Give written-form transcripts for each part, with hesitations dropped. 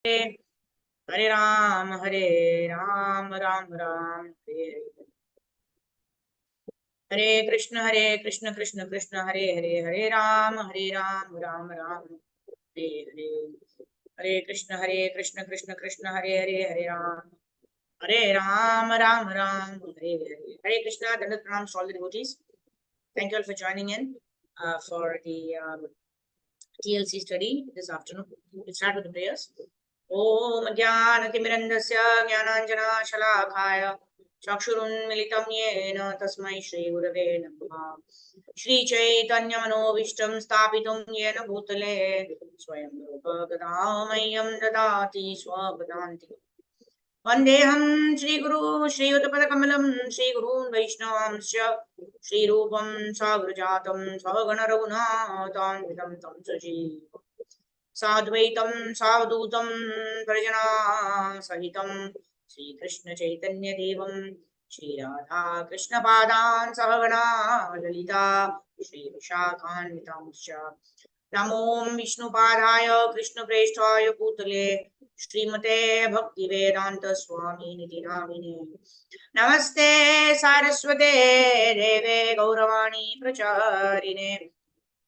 Hare Ram, Ram Ram, Hare Krishna, Krishna Krishna, Hare Ram, Ram Ram, Hare Krishna, Krishna Krishna, Hare Ram, Ram Ram, Hare Krishna. Dandavat pranams to all the devotees. Thank you all for joining in for the TLC study this afternoon. We'll start with the prayers. Om Jnanatimirandasya Jnananjana Shalakaya Chakshurunmilitam Yena Tasmai Shri Gurave Namaha. Shri Chaitanya Manovishtam Sthapitum Yena Bhutale Swayam Rupa Gadamayam Dadati Swapadanti. Vandeham Shri Guru Shri Uttapadakamalam Shri Gurun Vaishnavamsya Shri Rupam Sagrajatam Savagana Raghunatam Vidam Tam Saji Sadvaitam Savdutam Prajana Sahitam Sri Krishna Chaitanya Devam Shri Radha Krishna Padan Savagana Lalita Shri Vishakhanvitamsya Namo Vishnu Padaya Krishna Preshthaya Putale Srimate Bhakti Vedanta Swami Niti Namine Namaste Saraswate Deve Gauravani Pracharine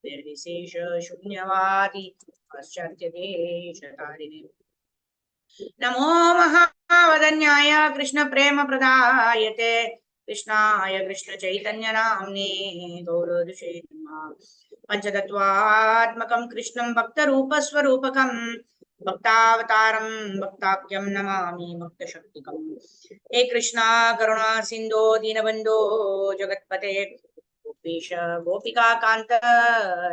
Nirvisesha Shunyavadi Paschatyadesh Namo Mahavadanyaya Krishna Prema Pradayate Krishnaya Krishna Chaitanya Namne Gauradushe Nama Panchatattvatmakam Krishnam Bhakta Rupa Swarupakam Bhaktavataram Bhaktakyam Namami Bhakta Shaktikam He Krishna Karuna Sindho Dinabandho Jagatpate Gopesha Gopika Kanta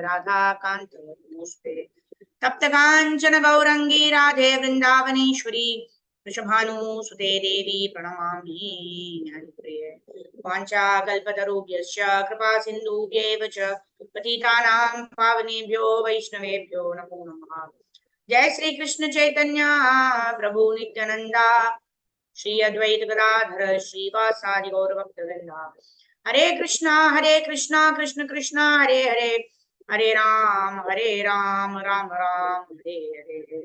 Radha Kanta Namaste Taptakanchana Gaurangi Radhe Vrindavaneshwari Vrishabhanu Sute Devi Pranamami Haripriye Vancha Kalpatarubhyascha Kripa Sindhubhyevacha Patitanam Pavanebhyo Vaishnavebhyo Namo Namaha Jai Sri Krishna Chaitanya Prabhu Nityananda Shri Advaita Gadadhara Shri Vasadi Gaura Bhaktavinda Hare Krishna, Krishna Krishna, Hare Hare Hare Ram, Ram Ram, Hare Hare.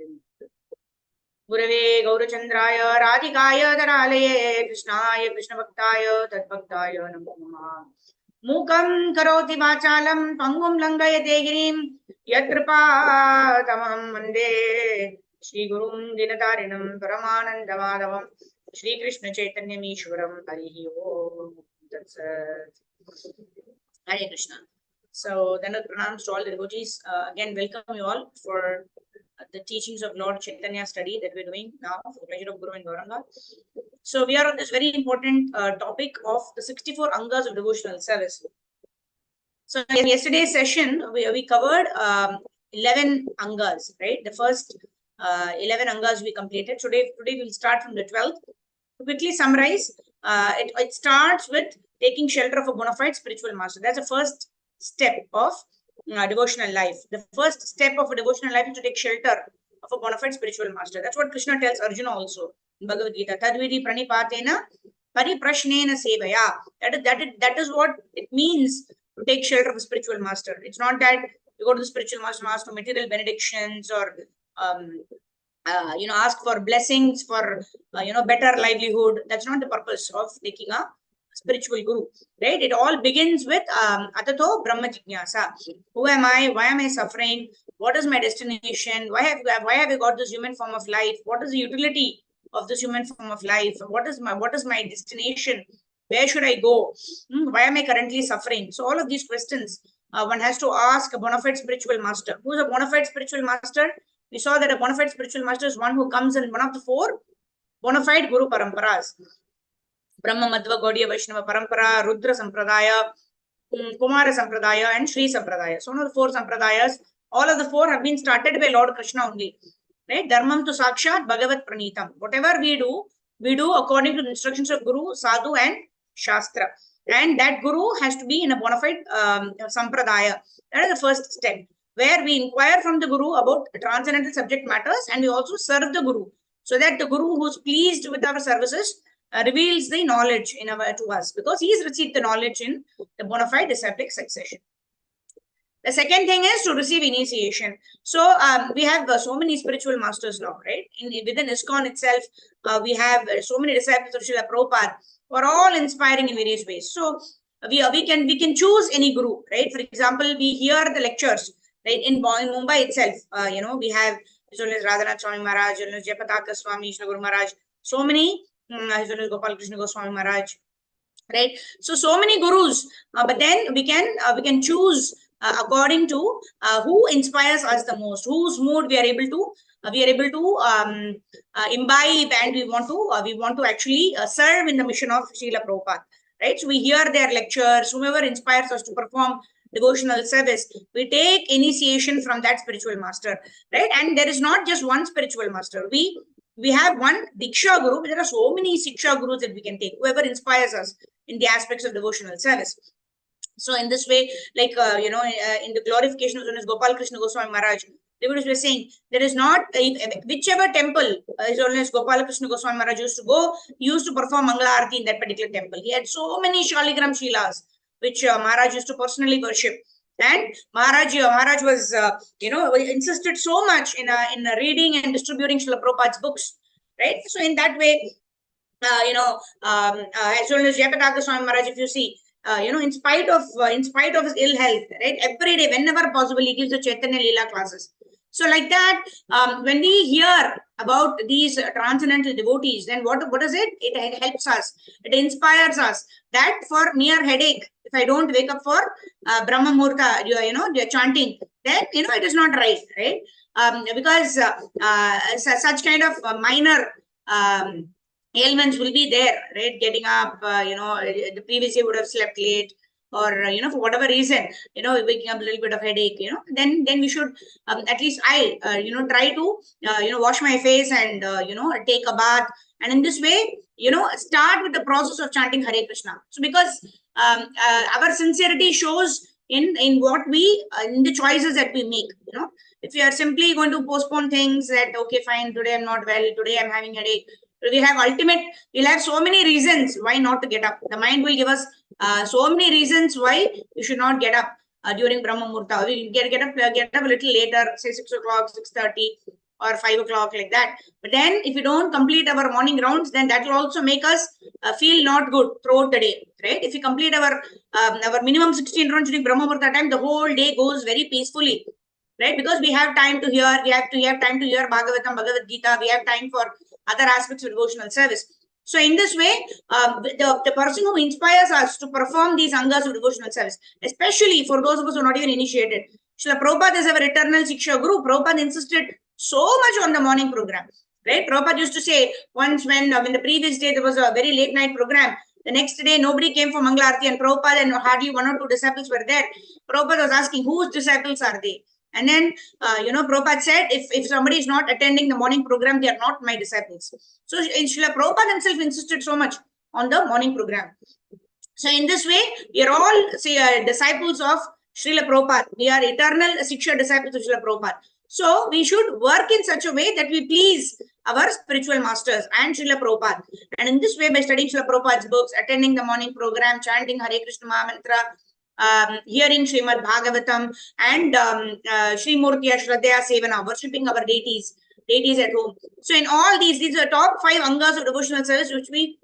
Gurave Gaurachandraya Radhikaya Dharalaye Krishnaya Krishna Bhaktaya Tadbhaktaya Namo Namaha. Mukam Karoti Vachalam Pangum Langayate Girim Yatripa Tamam Mande Shri Gurum Dinatarinam Paramananda Madhavam Shri Krishna Chaitanya Mishwaram Harihi Om. That's Hare Krishna. So, then pranams to all the devotees. Again, welcome you all for the teachings of Lord Chaitanya study that we're doing now for the pleasure of Guru and Gauranga. So, we are on this very important topic of the 64 Angas of Devotional Service. So, in yesterday's session, we covered 11 Angas, right? The first 11 Angas we completed. Today we'll start from the 12th. To quickly summarize, it starts with taking shelter of a bona fide spiritual master. That's the first step of devotional life. The first step of a devotional life is to take shelter of a bona fide spiritual master. That's what Krishna tells Arjuna also in Bhagavad Gita. Tadvidi pranipatena pariprashnena sevaya. That is what it means to take shelter of a spiritual master. It's not that you go to the spiritual master, ask for material benedictions or ask for blessings for better livelihood. That's not the purpose of taking a spiritual guru, right? It all begins with atato brahma jignasa. Who am I? Why am I suffering? What is my destination? Why have I got this human form of life? What is the utility of this human form of life? What is my destination? Where should I go? Why am I currently suffering? So all of these questions one has to ask a bona fide spiritual master. Who is a bona fide spiritual master? We saw that a bona fide spiritual master is one who comes in one of the 4 bona fide Guru Paramparas. Brahma, Madhva, Gaudiya, Vaishnava Parampara, Rudra Sampradaya, Kumara Sampradaya, and Sri Sampradaya. So, one of the 4 Sampradayas, all of the 4 have been started by Lord Krishna only. Right? Dharmam tu Sakshat Bhagavat Pranitam. Whatever we do according to the instructions of Guru, Sadhu, and Shastra. And that Guru has to be in a bona fide Sampradaya. That is the first step, where we inquire from the Guru about transcendental subject matters and we also serve the Guru. So that the Guru who is pleased with our services reveals the knowledge to us, because he has received the knowledge in the bona fide disciplic succession. The second thing is to receive initiation. So we have so many spiritual masters now, right? Within ISKCON itself, we have so many disciples of Srila Prabhupada who are all inspiring in various ways. So we can choose any guru, right? For example, we hear the lectures, right? In Mumbai itself, we have His Holiness Radhanath Swami Maharaj, His Holiness Jayapataka Swami, Shri Guru Maharaj, so many, His Holiness Gopal Krishna Goswami Maharaj, right? So many gurus, but then we can choose according to who inspires us the most, whose mood we are able to imbibe, and we want to actually serve in the mission of Srila Prabhupada, right? So we hear their lectures. Whomever inspires us to perform devotional service, we take initiation from that spiritual master, right? And there is not just one spiritual master. We have one Diksha Guru, but there are so many Siksha Gurus that we can take, whoever inspires us in the aspects of devotional service. So in this way, like, in the glorification of His Gopal Krishna Goswami Maharaj, they were saying there is not, whichever temple His Holiness Gopal Krishna Goswami Maharaj used to go, he used to perform Mangala Arati in that particular temple. He had so many Shaligram Shilas, which Maharaj used to personally worship. And Maharaj was, insisted so much in reading and distributing Srila Prabhupada's books, right? So in that way, as well as Jayapataka Swami Maharaj, if you see, in spite of his ill health, right, every day, whenever possible, he gives the Chaitanya Leela classes. So like that, when we hear about these transcendental devotees, then what is it? It helps us. It inspires us that for mere headache, if I don't wake up for Brahma Murta, you're chanting, then, it is not right, right? Because such kind of minor ailments will be there, right? Getting up, the previous day would have slept late, or for whatever reason, waking up a little bit of headache, then we should, at least I try to wash my face and take a bath, and in this way start with the process of chanting Hare Krishna. So because our sincerity shows in what we in the choices that we make. If you are simply going to postpone things, that okay, fine, today I'm not well, today I'm having headache, we'll have so many reasons why not to get up. The mind will give us so many reasons why you should not get up during Brahma Murta. We'll get up a little later, say 6 o'clock, 6:30, or 5 o'clock, like that. But then if we don't complete our morning rounds, then that will also make us feel not good throughout the day, right? If we complete our minimum 16 rounds during Brahma Murta time, the whole day goes very peacefully, right? Because we have time to hear, we have time to hear Bhagavatam, Bhagavad Gita, we have time for other aspects of devotional service. So in this way, the person who inspires us to perform these Angas of devotional service, especially for those of us who are not even initiated, Srila Prabhupada is our eternal Siksha Guru. Prabhupada insisted so much on the morning program, right? Prabhupada used to say, once when the previous day there was a very late night program, the next day nobody came for Mangala Arati, and Prabhupada and hardly 1 or 2 disciples were there. Prabhupada was asking, whose disciples are they? And then, Prabhupada said, if somebody is not attending the morning program, they are not my disciples. So Srila Prabhupada himself insisted so much on the morning program. So in this way, we are all disciples of Srila Prabhupada. We are eternal Siksha disciples of Srila Prabhupada. So we should work in such a way that we please our spiritual masters and Srila Prabhupada. And in this way, by studying Srila Prabhupada's books, attending the morning program, chanting Hare Krishna Mahamantra, hearing Srimad Bhagavatam, and Sri Murtiya Shraddhaya Sevana, worshipping our deities at home. So in all these are top 5 Angas of devotional service which we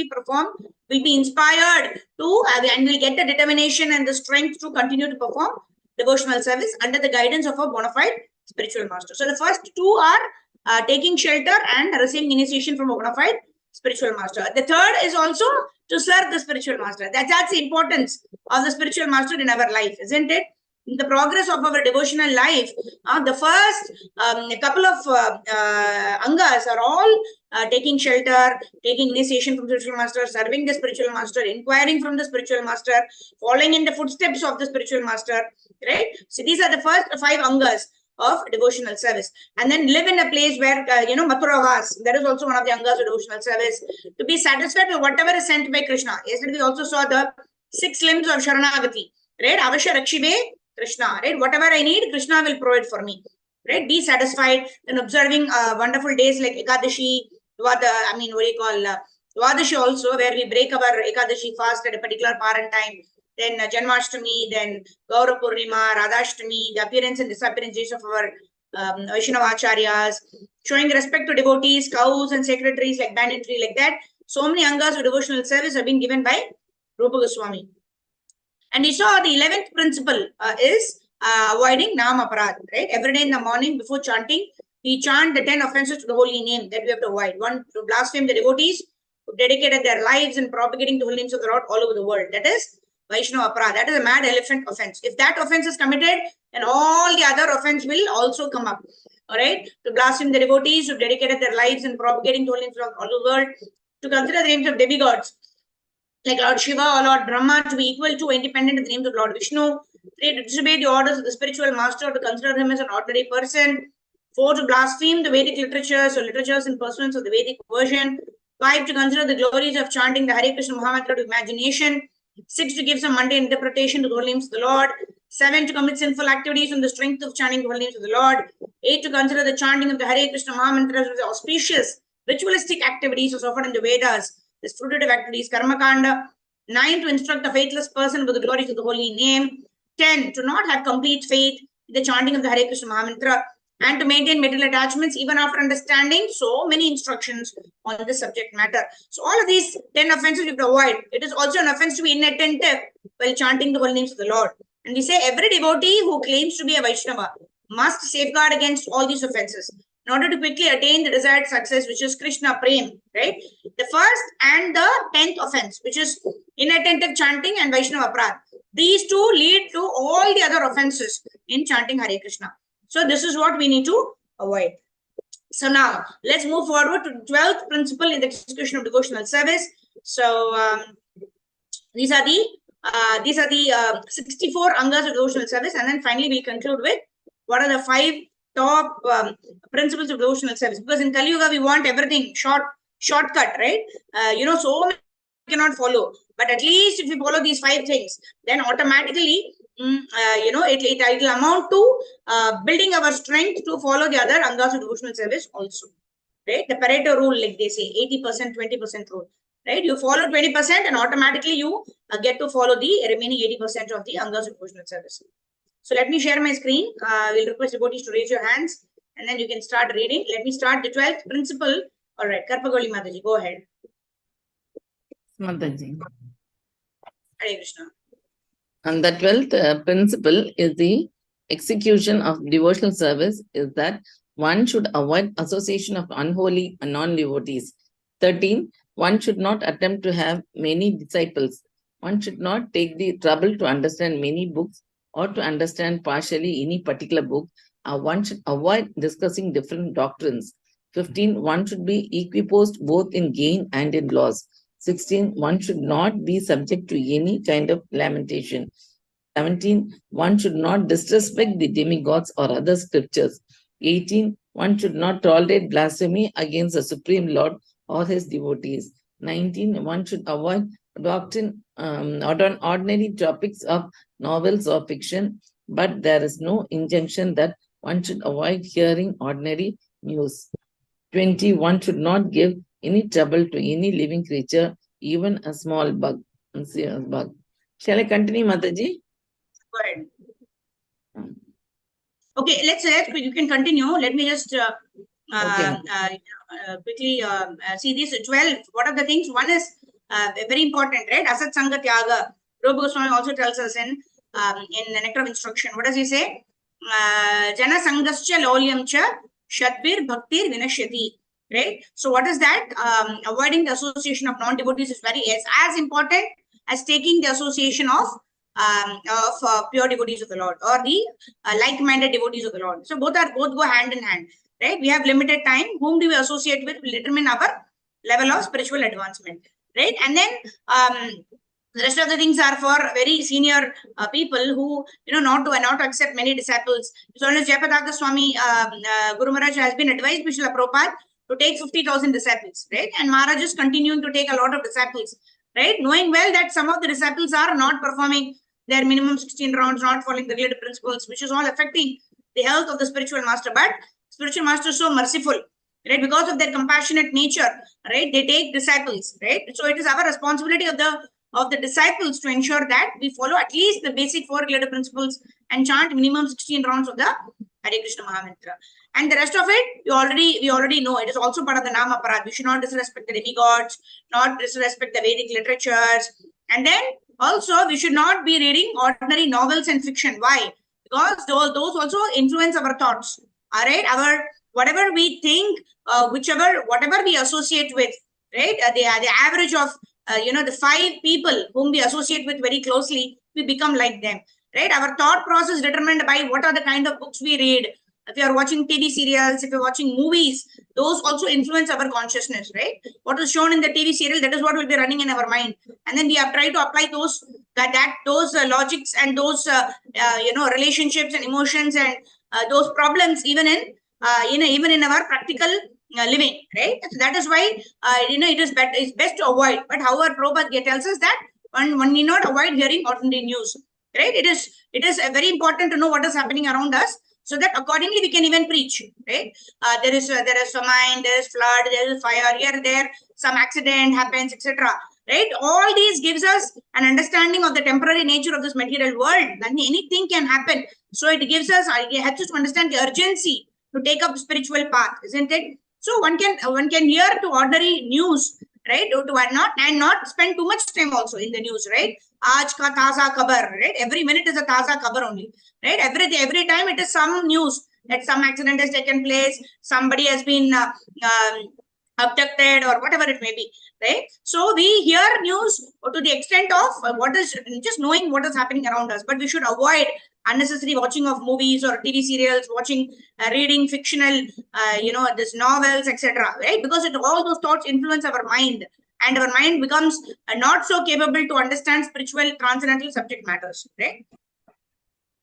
perform, will be inspired to and will get the determination and the strength to continue to perform devotional service under the guidance of a bona fide spiritual master. So the first 2 are taking shelter and receiving initiation from a bona fide spiritual master. The third is also to serve the spiritual master. That's the importance of the spiritual master in our life, isn't it? In the progress of our devotional life, the first couple of Angas are all taking shelter, taking initiation from the spiritual master, serving the spiritual master, inquiring from the spiritual master, following in the footsteps of the spiritual master, right? So these are the first 5 Angas of devotional service. And then live in a place where, Mathura Vas, that is also one of the Angas of devotional service, to be satisfied with whatever is sent by Krishna. Yesterday we also saw the 6 limbs of Sharanagati, right? Avashya Rakshive Krishna, right? Whatever I need, Krishna will provide for me, right? Be satisfied. Then observing wonderful days like Ekadashi, Dwadashi also, where we break our Ekadashi fast at a particular par and time. then Janmashtami, then Gaura Purnima, Radhashtami, the appearance and disappearance days of our Vaishnava Acharyas, showing respect to devotees, cows and secretaries like banyan tree, like that. So many Angas of devotional service have been given by Rupa Goswami. And we saw the 11th principle is avoiding Nam Aparad, right? Every day in the morning before chanting, we chant the 10 offenses to the holy name that we have to avoid. One, to blaspheme the devotees who dedicated their lives in propagating the holy names of the Lord all over the world. That is Vaishnava Aparad. That is a mad elephant offense. If that offense is committed, then all the other offense will also come up. All right? To blaspheme the devotees who dedicated their lives in propagating the holy names of all over the world. To consider the names of demigods like Lord Shiva or Lord Brahma to be equal to, independent of the names of Lord Vishnu. 3, to disobey the orders of the spiritual master, to consider him as an ordinary person. 4, to blaspheme the Vedic literatures or literatures in pursuance of the Vedic version. 5, to consider the glories of chanting the Hare Krishna Mahamantra to imagination. 6, to give some mundane interpretation to the holy names of the Lord. 7, to commit sinful activities on the strength of chanting the holy names of the Lord. 8, to consider the chanting of the Hare Krishna Mahamantra as auspicious ritualistic activities as offered in the Vedas. This fruitive activities, karma kanda. 9, to instruct the faithless person with the glories of the holy name. 10, to not have complete faith in the chanting of the Hare Krishna Mahamantra and to maintain material attachments even after understanding so many instructions on the subject matter. So all of these 10 offenses we have to avoid. It is also an offense to be inattentive while chanting the holy names of the Lord. And we say every devotee who claims to be a Vaishnava must safeguard against all these offenses in order to quickly attain the desired success, which is Krishna Prem, right? The first and the 10th offense, which is inattentive chanting and Vaishnava Aparad. These two lead to all the other offenses in chanting Hare Krishna. So this is what we need to avoid. So now let's move forward to the 12th principle in the execution of devotional service. So these are the 64 Angas of devotional service, and then finally we'll conclude with what are the 5 top principles of devotional service. Because in Kali Yuga we want everything shortcut, right? So many cannot follow, but at least if we follow these 5 things, then automatically it will amount to building our strength to follow the other Angas of devotional service also, right? The Pareto rule, like they say, 80%, 20% rule, right? You follow 20% and automatically you get to follow the remaining 80% of the Angas of devotional service. So let me share my screen. We'll request devotees to raise your hands and then you can start reading. Let me start the 12th principle. All right, Karpagoli Mataji, go ahead. Mataji. Hare Krishna. And the 12th principle is the execution of devotional service is that one should avoid association of unholy and non-devotees. 13, one should not attempt to have many disciples. One should not take the trouble to understand many books or to understand partially any particular book. One should avoid discussing different doctrines. 15, one should be equiposed both in gain and in loss. 16, one should not be subject to any kind of lamentation. 17, one should not disrespect the demigods or other scriptures. 18, one should not tolerate blasphemy against the Supreme Lord or his devotees. 19, one should avoid doctrine on ordinary topics of novels or fiction, but there is no injunction that one should avoid hearing ordinary news. 20, one should not give any trouble to any living creature, even a small bug. Shall I continue, Mataji? Go ahead. Okay, you can continue. Let me just quickly see these 12. What are the things? One is very important, right? Asat Sangha Tyaga. Rupa Goswami also tells us in the Nectar of Instruction. What does he say? Jana Sangascha Lolyamcha Shatbir Bhaktir Vinashyati. Right? So what is that? Avoiding the association of non-devotees is as important as taking the association of pure devotees of the Lord or the like-minded devotees of the Lord. So both go hand in hand, right? We have limited time. Whom do we associate with will determine our level of spiritual advancement, right? And then the rest of the things are for very senior people who not to accept many disciples. So as Jayapataka Swami Guru Maharaj has been advised by Srila Prabhupada to take 50,000 disciples, right? And Maharaj is continuing to take a lot of disciples, right? Knowing well that some of the disciples are not performing their minimum 16 rounds, not following the related principles, which is all affecting the health of the spiritual master. But spiritual master is so merciful, right? Because of their compassionate nature, right? They take disciples, right? So it is our responsibility of the of the disciples to ensure that we follow at least the basic 4 related principles and chant minimum 16 rounds of the Hare Krishna Mahamantra. And the rest of it, we already know. It is also part of the Nama Parad. We should not disrespect the demigods, not disrespect the Vedic literatures. And then also, we should not be reading ordinary novels and fiction. Why? Because those also influence our thoughts. All right, whatever we think, whatever we associate with, right? The average of the 5 people whom we associate with very closely, we become like them, right? Our thought process determined by what are the kind of books we read. If you are watching TV serials, if you're watching movies, those also influence our consciousness, right? What is shown in the TV serial, that is what will be running in our mind, and then we have tried to apply those logics and those relationships and emotions and those problems even in our practical living, right? So that is why it's best to avoid. But however, Prabhupada tells us that one need not avoid hearing ordinary news, right? It is very important to know what is happening around us, so that accordingly we can even preach, right? There is famine, there is flood, there is fire here, there some accident happens, etc. Right? All these gives us an understanding of the temporary nature of this material world. Then anything can happen. So it helps us to understand the urgency to take up spiritual path, isn't it? So one can hear to ordinary news, right? And not spend too much time also in the news, right? Aaj ka taza khabar, right? Every minute is a taza khabar only, right? Every time it is some news that some accident has taken place, somebody has been abducted or whatever it may be, right? So we hear news to the extent of what is just knowing what is happening around us, but we should avoid unnecessary watching of movies or TV serials, reading fictional, this novels, etc. Right? Because all those thoughts influence our mind, and our mind becomes not so capable to understand spiritual transcendental subject matters, right?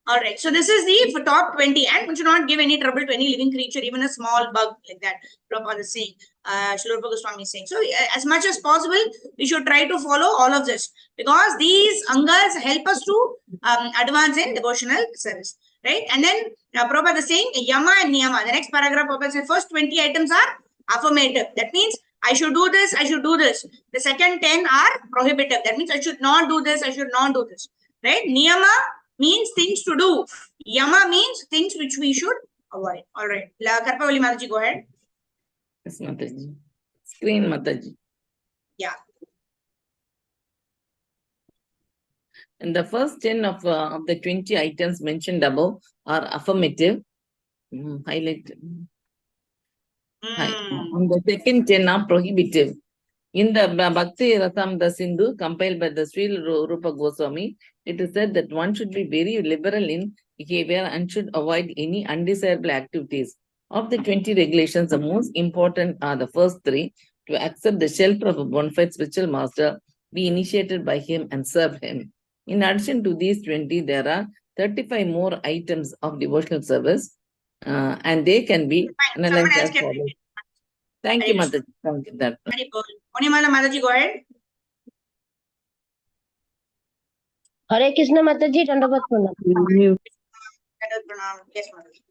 All right, so this is the top 20, and we should not give any trouble to any living creature, even a small bug like that. Prabhupada is saying, Srila Goswami is saying. So, as much as possible, we should try to follow all of this, because these angas help us to advance in devotional service, right? And then Prabhupada is saying yama and niyama. The next paragraph, Prabhupada says, first 20 items are affirmative. That means I should do this, I should do this. The second 10 are prohibitive. That means I should not do this, I should not do this, right? Niyama means things to do. Yama means things which we should avoid. All right. Karpavali Mataji, go ahead. Yes, Mataji. Screen, Mataji. Yeah. And the first 10 of the 20 items mentioned above are affirmative. Highlight. And the second 10 are prohibitive. In the Bhakti Rasamrita Sindhu, compiled by the Sri Rupa Goswami, it is said that one should be very liberal in behavior and should avoid any undesirable activities. Of the 20 regulations, the most important are the first 3: to accept the shelter of a bona fide spiritual master, be initiated by him, and serve him. In addition to these 20, there are 35 more items of devotional service, and they can be analyzed as follows. Thank you, Mataji. Thank you. Onimala Mataji, go ahead. Hare Krishna Mataji, Dandavat Pranam. Yes, Mataji.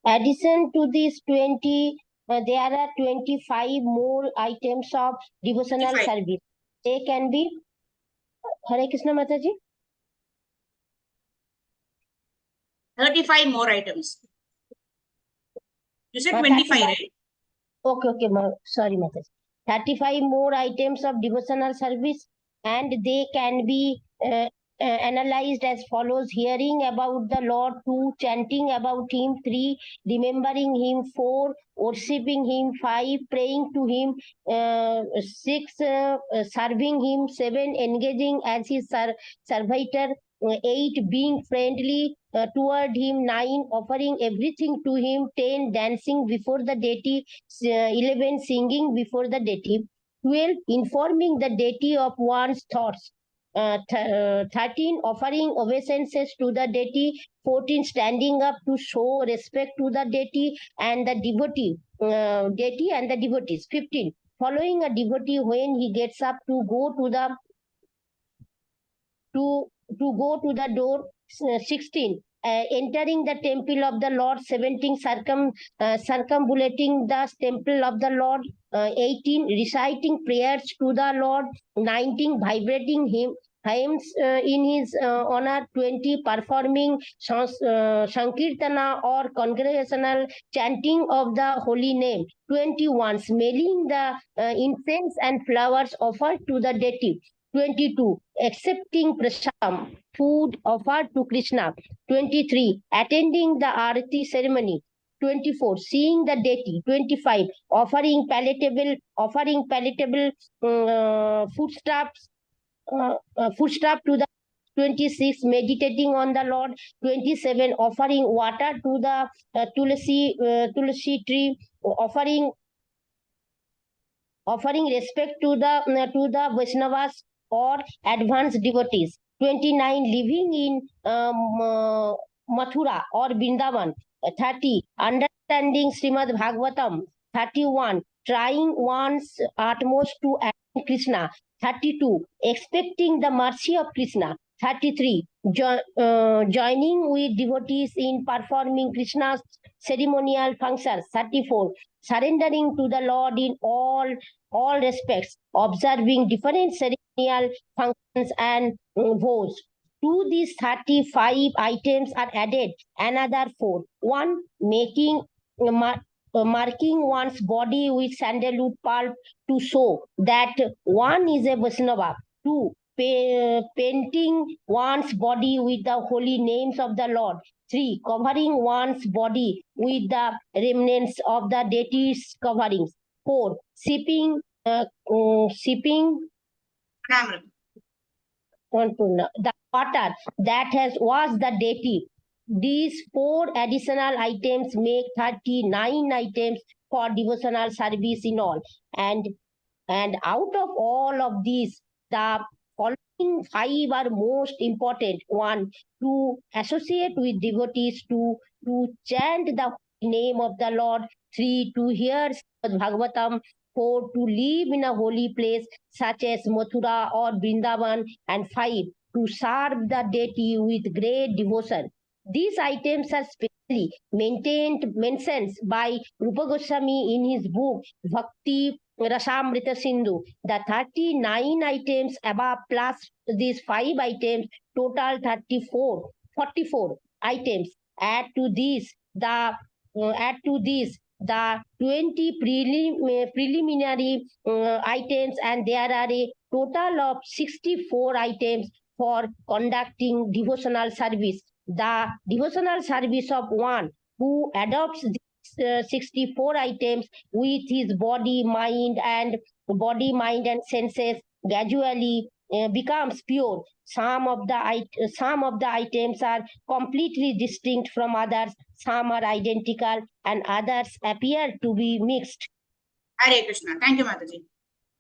Addition to these 20, there are 25 more items of devotional 25. service. They can be Hare Krishna Mataji. 35 more items. You said 25, right? Okay, sorry, Mataji. 35 more items of devotional service, and they can be analyzed as follows: hearing about the Lord; 2, chanting about Him; 3, remembering Him; 4, worshipping Him; 5, praying to Him; 6, serving Him; 7, engaging as His servitor; 8, being friendly toward Him; 9, offering everything to Him; 10, dancing before the deity; 11, singing before the deity; 12, informing the deity of one's thoughts; 13, offering obeisances to the deity; 14, standing up to show respect to the deity and the deity and the devotees; 15, following a devotee when he gets up to go to the door; 16, entering the temple of the Lord, 17 circumambulating the temple of the Lord, 18 reciting prayers to the Lord, 19 vibrating hymns in his honor, 20 performing sankirtana or congregational chanting of the holy name, 21 smelling the incense and flowers offered to the deity, 22 accepting prasam, food offered to Krishna, 23 attending the arati ceremony, 24 seeing the deity, 25 offering palatable foodstuffs to the, 26 meditating on the Lord, 27 offering water to the tulsi tree, offering respect to the Vaishnavas or advanced devotees, 29 living in Mathura or Vrindavan, 30 understanding Srimad Bhagavatam, 31 trying one's utmost to attain Krishna, 32 expecting the mercy of Krishna, 33 joining with devotees in performing Krishna's ceremonial functions, 34 surrendering to the Lord in all respects, observing different ceremonial functions and vows. To these 35 items are added another 4. 1. Marking one's body with sandalwood pulp to show that one is a Vaishnava. 2. Painting one's body with the holy names of the Lord. 3. Covering one's body with the remnants of the deity's coverings. 4. Sipping the water that has washed the deity. These 4 additional items make 39 items for devotional service in all. And out of all of these, the following 5 are most important. 1. To associate with devotees, to chant the name of the Lord. 3. To hear Bhagavatam. 4. To live in a holy place such as Mathura or Vrindavan. And 5. To serve the deity with great devotion. These items are specially mentioned by Rupa Goswami in his book Bhakti Rasamrita Sindhu. The 39 items above plus these 5 items total 44 items. Add to these the 20 preliminary items, and there are a total of 64 items for conducting devotional service. The devotional service of one who adopts these 64 items with his body, mind, and senses gradually becomes pure. Some of the items are completely distinct from others. Some are identical, and others appear to be mixed. Hare Krishna. Thank you, Mataji.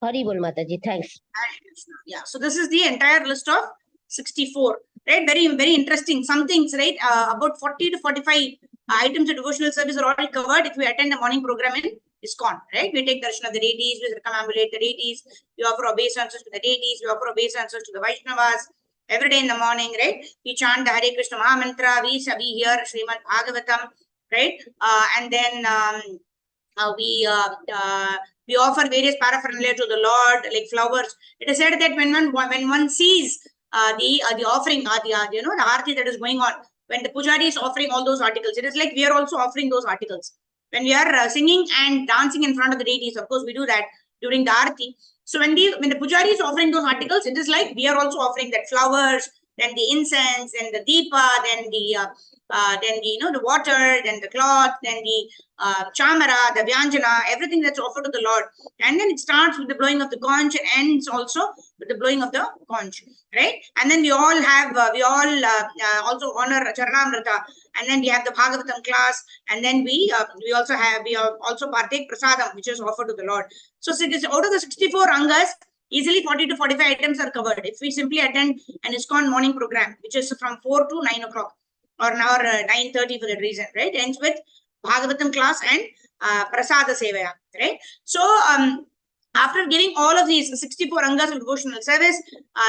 Hari Bol Mataji. Thanks. Hare Krishna. Yeah. So this is the entire list of 64. Right? Very, very interesting. Some things, right? About 40 to 45 items of devotional service are all covered if we attend the morning program in ISKCON, right? We take darshan of the deities, we circumambulate the deities, we offer obeisances to the deities, we offer obeisances to the Vaishnavas. Every day in the morning, right? We chant the Hare Krishna Maha Mantra, we hear Srimad Bhagavatam, right? And then we offer various paraphernalia to the Lord, like flowers. It is said that when one sees the offering, the arti that is going on, when the pujari is offering all those articles, it is like we are also offering those articles. When we are singing and dancing in front of the deities, of course we do that during the arti. So when the pujari is offering those articles, it is like we are also offering that flowers, then the incense, then the deepa, then the water, then the cloth, then the chamara, the vyanjana, everything that's offered to the Lord. And then it starts with the blowing of the conch and ends also with the blowing of the conch, right? And then we all also honor Charanamrita, and then we have the Bhagavatam class, and then we also partake prasadam, which is offered to the Lord. So it is out of the 64 angas, easily 40 to 45 items are covered if we simply attend an ISKCON morning program, which is from 4 to 9 o'clock or now 9:30 for that reason, right? Ends with Bhagavatam class and Prasada Sevaya, right? So after giving all of these 64 angas of devotional service,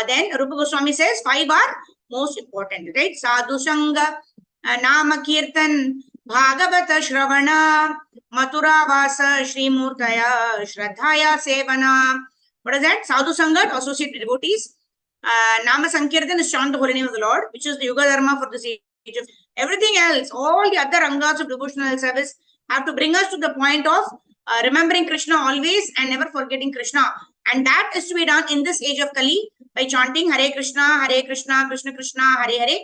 then Rupa Goswami says 5 are most important, right? Sadhu Sangha, Nama Kirtan, Bhagavata Shravana, Mathura Vasa, Shri Murtaya, Shraddhaya Sevana. What is that? Sadhu Sangat, associated devotees. Nama Sankirtan is chant the holy name of the Lord, which is the Yuga Dharma for this age of everything else. All the other Angas of devotional service have to bring us to the point of remembering Krishna always and never forgetting Krishna. And that is to be done in this age of Kali by chanting Hare Krishna, Krishna Krishna, Hare Hare,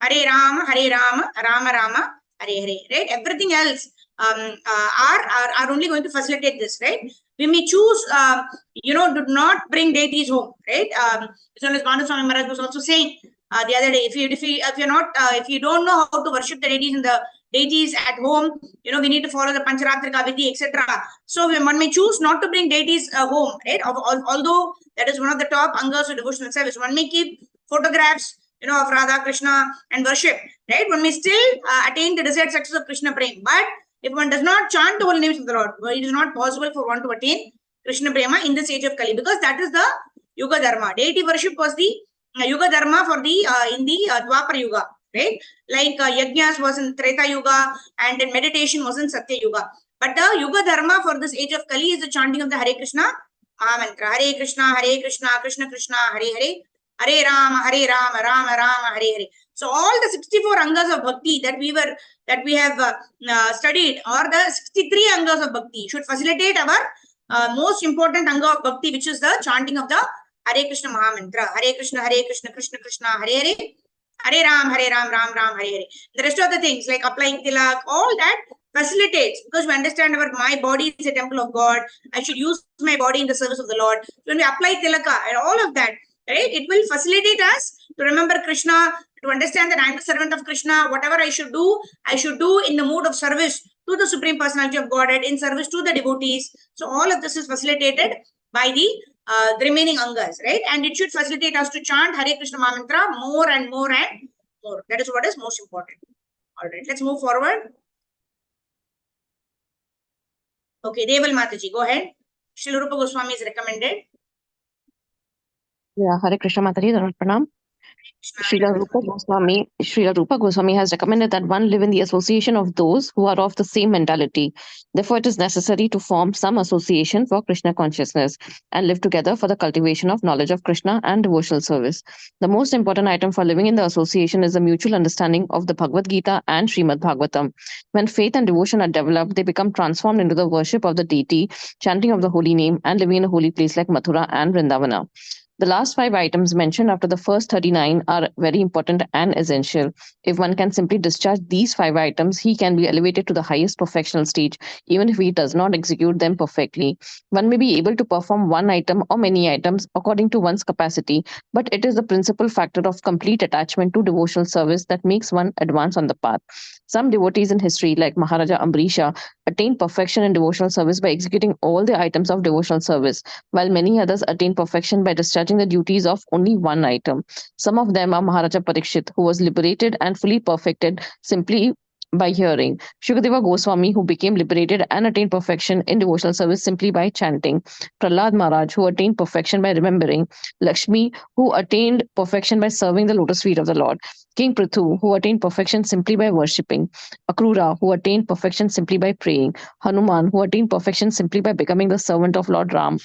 Hare Rama, Rama Rama, Hare Hare. Right? Everything else are only going to facilitate this. Right? We may choose, do not bring deities home. Right? As well as Bhanu Swami Maharaj was also saying the other day, if you don't know how to worship the deities at home, we need to follow the Pancharatrika Vidhi, etc. So one may choose not to bring deities home, right? Although that is one of the top Angas of devotional service, one may keep photographs, of Radha, Krishna and worship, right? One may still attain the desired success of Krishna Prema. But if one does not chant the holy names of the Lord, it is not possible for one to attain Krishna Prema in this age of Kali, because that is the Yuga Dharma. Deity worship was the Yuga Dharma for the in the Dwapara Yuga, right? Like Yajnas was in Treta Yuga and then meditation was in Satya Yuga. But the Yuga Dharma for this age of Kali is the chanting of the Hare Krishna mantra. Hare Krishna, Krishna Krishna, Hare Hare, Hare Rama, Rama Rama, Hare Hare. So all the 64 Angas of Bhakti that we have studied, or the 63 Angas of Bhakti, should facilitate our most important Anga of Bhakti, which is the chanting of the Hare Krishna Mahamantra. Hare Krishna, Krishna Krishna, Hare Hare, Hare Ram, Ram Ram, Hare Hare. The rest of the things like applying tilak, all that facilitates, because we understand my body is a temple of God. I should use my body in the service of the Lord. When we apply tilaka and all of that, right, it will facilitate us to remember Krishna, to understand that I am the servant of Krishna. Whatever I should do in the mood of service to the Supreme Personality of Godhead, in service to the devotees. So all of this is facilitated by the remaining Angas, right? And it should facilitate us to chant Hare Krishna Mantra more and more and more. That is what is most important. All right, let's move forward. Okay, Deval Mataji, go ahead. Srila Rupa Goswami is recommended. Yeah, Hare Krishna Mataji, Pranam. Srila Rupa Goswami has recommended that one live in the association of those who are of the same mentality. Therefore, it is necessary to form some association for Krishna consciousness and live together for the cultivation of knowledge of Krishna and devotional service. The most important item for living in the association is the mutual understanding of the Bhagavad Gita and Srimad Bhagavatam. When faith and devotion are developed, they become transformed into the worship of the deity, chanting of the holy name, and living in a holy place like Mathura and Vrindavana. The last 5 items mentioned after the first 39 are very important and essential. If one can simply discharge these 5 items, he can be elevated to the highest perfectional stage, even if he does not execute them perfectly. One may be able to perform one item or many items according to one's capacity, but it is the principal factor of complete attachment to devotional service that makes one advance on the path. Some devotees in history, like Maharaja Ambrisha, attained perfection in devotional service by executing all the items of devotional service, while many others attained perfection by discharging the duties of only one item. Some of them are Maharaja Parikshit, who was liberated and fully perfected simply by hearing; Shukadeva Goswami, who became liberated and attained perfection in devotional service simply by chanting; Prahlad Maharaj, who attained perfection by remembering; Lakshmi, who attained perfection by serving the lotus feet of the Lord; King Prithu, who attained perfection simply by worshipping; Akrura, who attained perfection simply by praying; Hanuman, who attained perfection simply by becoming the servant of Lord Ram;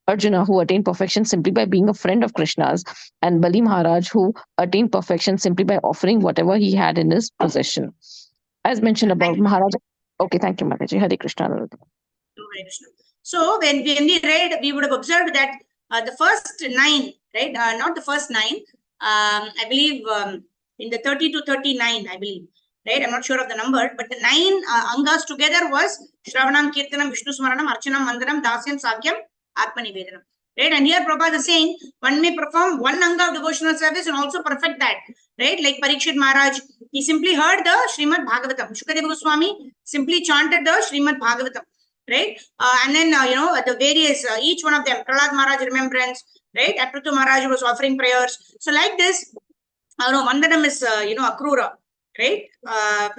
Arjuna, who attained perfection simply by being a friend of Krishna's; and Bali Maharaj, who attained perfection simply by offering whatever he had in his possession. As mentioned above, Maharaja. Okay, thank you, Mataji. Hare Krishna. Hare Krishna. So when we read, we would have observed that the first 9, right? Not the first 9. I believe in the 30 to 39, I believe. Right? I'm not sure of the number, but the 9 Angas together was Shravanam, Kirtanam, Vishnu Smaranam, Archanam, Mandaram, Dasyam, Sakyam, Atmanivedanam. Right? And here Prabhupada is saying one may perform one Anga of devotional service and also perfect that. Right? Like Parikshit Maharaj, he simply heard the Srimad Bhagavatam. Shukadeva Goswami simply chanted the Srimad Bhagavatam. Right? And then, the various, each one of them, Prahlad Maharaj remembrance, right? Prithu Maharaj was offering prayers. So like this, Vandanam is, Akrura, right?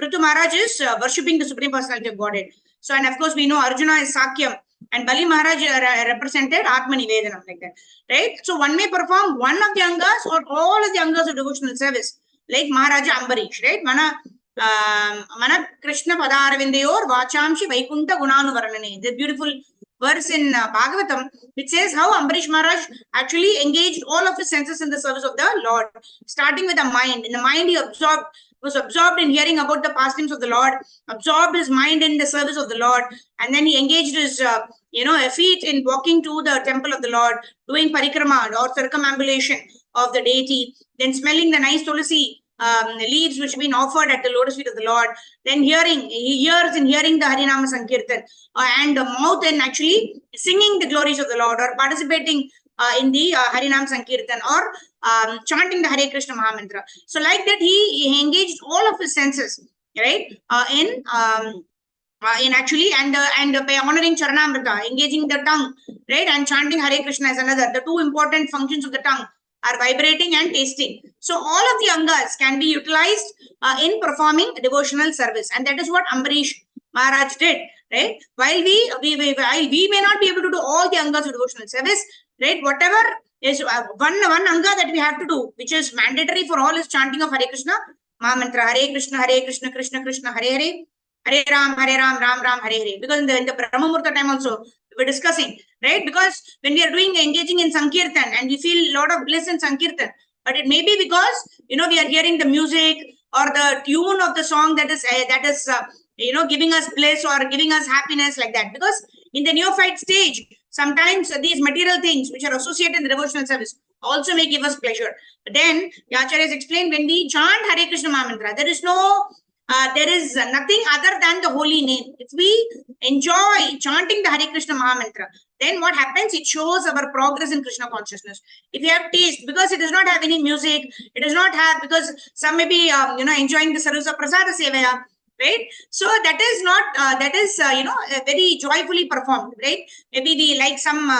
Prithu Maharaj is worshipping the Supreme Personality of Godhead. So, and of course, we know Arjuna is Sakyam, and Bali Maharaj represented Atmanivedanam, like that, right? So one may perform one of the Angas or all of the Angas of devotional service, like Maharaja Ambarish, right? Mana Krishna Padaravindayor Vachamshi Vaikunta Gunanu Varanane. The beautiful verse in Bhagavatam, which says how Ambarish Maharaj actually engaged all of his senses in the service of the Lord, starting with the mind. In the mind, he was absorbed in hearing about the pastimes of the Lord, absorbed his mind in the service of the Lord, and then he engaged his feet in walking to the temple of the Lord, doing parikrama or circumambulation of the deity, then smelling the nice tulsi leaves which have been offered at the lotus feet of the Lord, then he hears in hearing the Harinama Sankirtan, and the mouth in actually singing the glories of the Lord, or participating in the Harinam Sankirtan, or chanting the Hare Krishna Mahamantra. So like that, he engaged all of his senses, right, in actually, and by honoring Charanamrita, engaging the tongue, right, and chanting Hare Krishna is another. The two important functions of the tongue are vibrating and tasting. So all of the angas can be utilized in performing devotional service, and that is what Ambarish Maharaj did, right? While we may not be able to do all the angas of devotional service, right? Whatever is one anga that we have to do, which is mandatory for all, is chanting of Hare Krishna Mahamantra, Hare Krishna, Krishna Krishna, Hare Hare, Hare Ram, Ram Ram, Hare Hare. Because in the Brahma Murta time also, we were discussing, right? Because when we are engaging in Sankirtan, and we feel a lot of bliss in Sankirtan, but it may be because, we are hearing the music or the tune of the song that is giving us bliss or giving us happiness, like that. Because in the neophyte stage, sometimes these material things which are associated in the devotional service also may give us pleasure. But then, the Acharya has explained, when we chant Hare Krishna Mahamantra, there is nothing other than the holy name. If we enjoy chanting the Hare Krishna Mahamantra, then what happens? It shows our progress in Krishna consciousness. If we have taste, because it does not have any music, it does not have, because some may be, enjoying the service of Prasada Sevaya, right? So that is not, very joyfully performed, right? Maybe we like some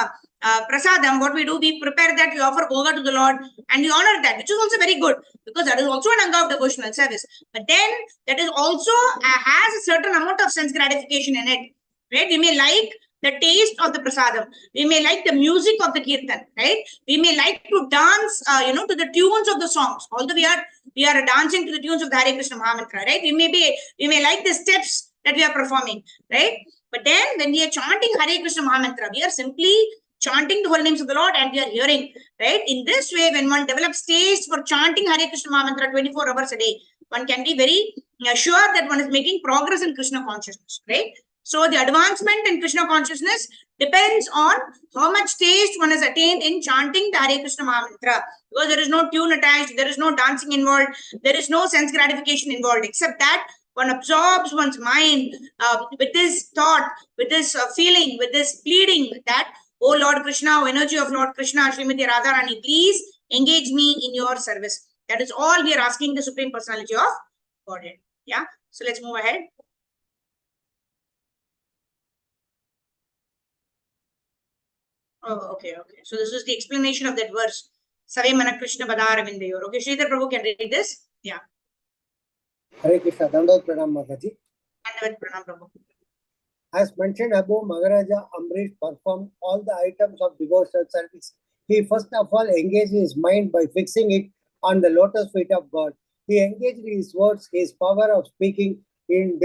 prasadam, what we do, we prepare that, we offer bhoga to the Lord, and we honor that, which is also very good, because that is also an anga of devotional service. But then that is also has a certain amount of sense gratification in it, right? We may like the taste of the prasadam, we may like the music of the kirtan, right? We may like to dance, to the tunes of the songs. Although we are dancing to the tunes of the Hare Krishna Mahamantra, right? We may like the steps that we are performing, right? But then when we are chanting Hare Krishna Mahamantra, we are simply chanting the holy names of the Lord, and we are hearing, right? In this way, when one develops taste for chanting Hare Krishna Mahamantra 24 hours a day, one can be very sure that one is making progress in Krishna consciousness, right? So the advancement in Krishna consciousness depends on how much taste one has attained in chanting the Hare Krishna Mahamantra, because there is no tune attached, there is no dancing involved, there is no sense gratification involved, except that one absorbs one's mind with this thought, with this feeling, with this pleading that, oh Lord Krishna, oh energy of Lord Krishna, Srimati Radharani, please engage me in your service. That is all we are asking the Supreme Personality of Godhead. Yeah. So let's move ahead. Oh, okay. So this is the explanation of that verse. Save Mana Krishna Padaravindayor. Okay, Sridhar Prabhu can read this. Yeah. Hare Krishna. Dandavat Pranam Mataji. Dandavat Pranam Prabhu. As mentioned above, Maharaja Ambarish performed all the items of devotional service. He first of all engaged his mind by fixing it on the lotus feet of God. He engaged his words, his power of speaking in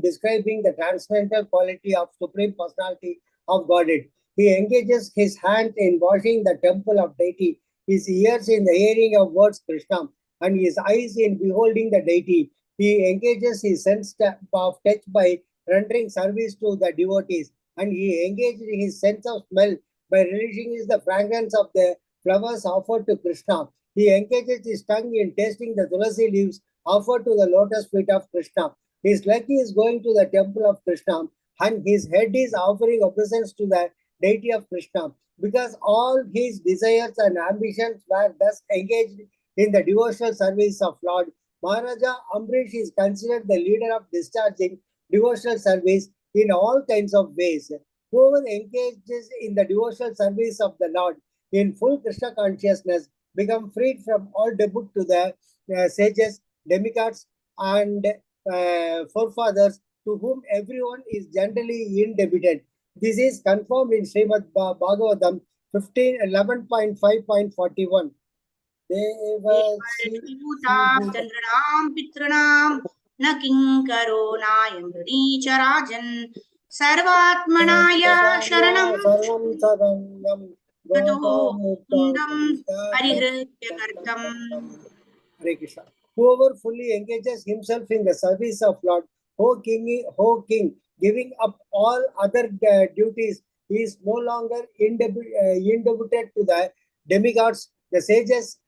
describing the transcendental quality of Supreme Personality of Godhead. He engages his hand in washing the temple of deity, his ears in the hearing of words Krishna, and his eyes in beholding the deity. He engages his sense of touch by rendering service to the devotees, and he engaged his sense of smell by relishing the fragrance of the flowers offered to Krishna. He engages his tongue in tasting the tulasi leaves offered to the lotus feet of Krishna. His leg is going to the temple of Krishna, and his head is offering obeisance to the deity of Krishna. Because all his desires and ambitions were thus engaged in the devotional service of Lord, Maharaja Ambarish is considered the leader of discharging devotional service in all kinds of ways. Whoever engages in the devotional service of the Lord in full Krishna consciousness become freed from all debt to the sages, demigods, and forefathers, to whom everyone is generally indebted. This is confirmed in Srimad Bhagavatam 11.5.41. Chandranam Pitranam na kinkaro nayam richa rajan sarvatmanaya sharanam Sarvam Sadanyam tato kundam parihritya kartam. Hare Krishna. Whoever fully engages himself in the service of Lord, O King, giving up all other duties, he is no longer indebted to the demigods, the sages,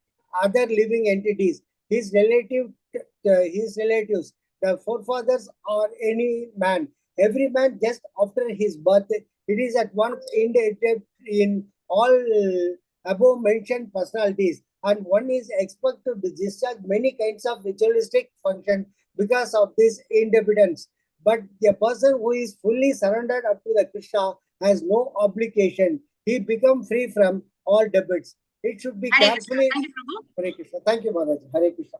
other living entities, his relatives, the forefathers, or any man. Every man just after his birth, it is at once indebted in all above mentioned personalities, and one is expected to discharge many kinds of ritualistic function because of this independence. But the person who is fully surrendered up to the Krishna has no obligation. He becomes free from all debits. It should be Hare Krishna. carefully. Thank you, Prabhu. Hare Krishna. Thank you, Maharaj. Hare Krishna.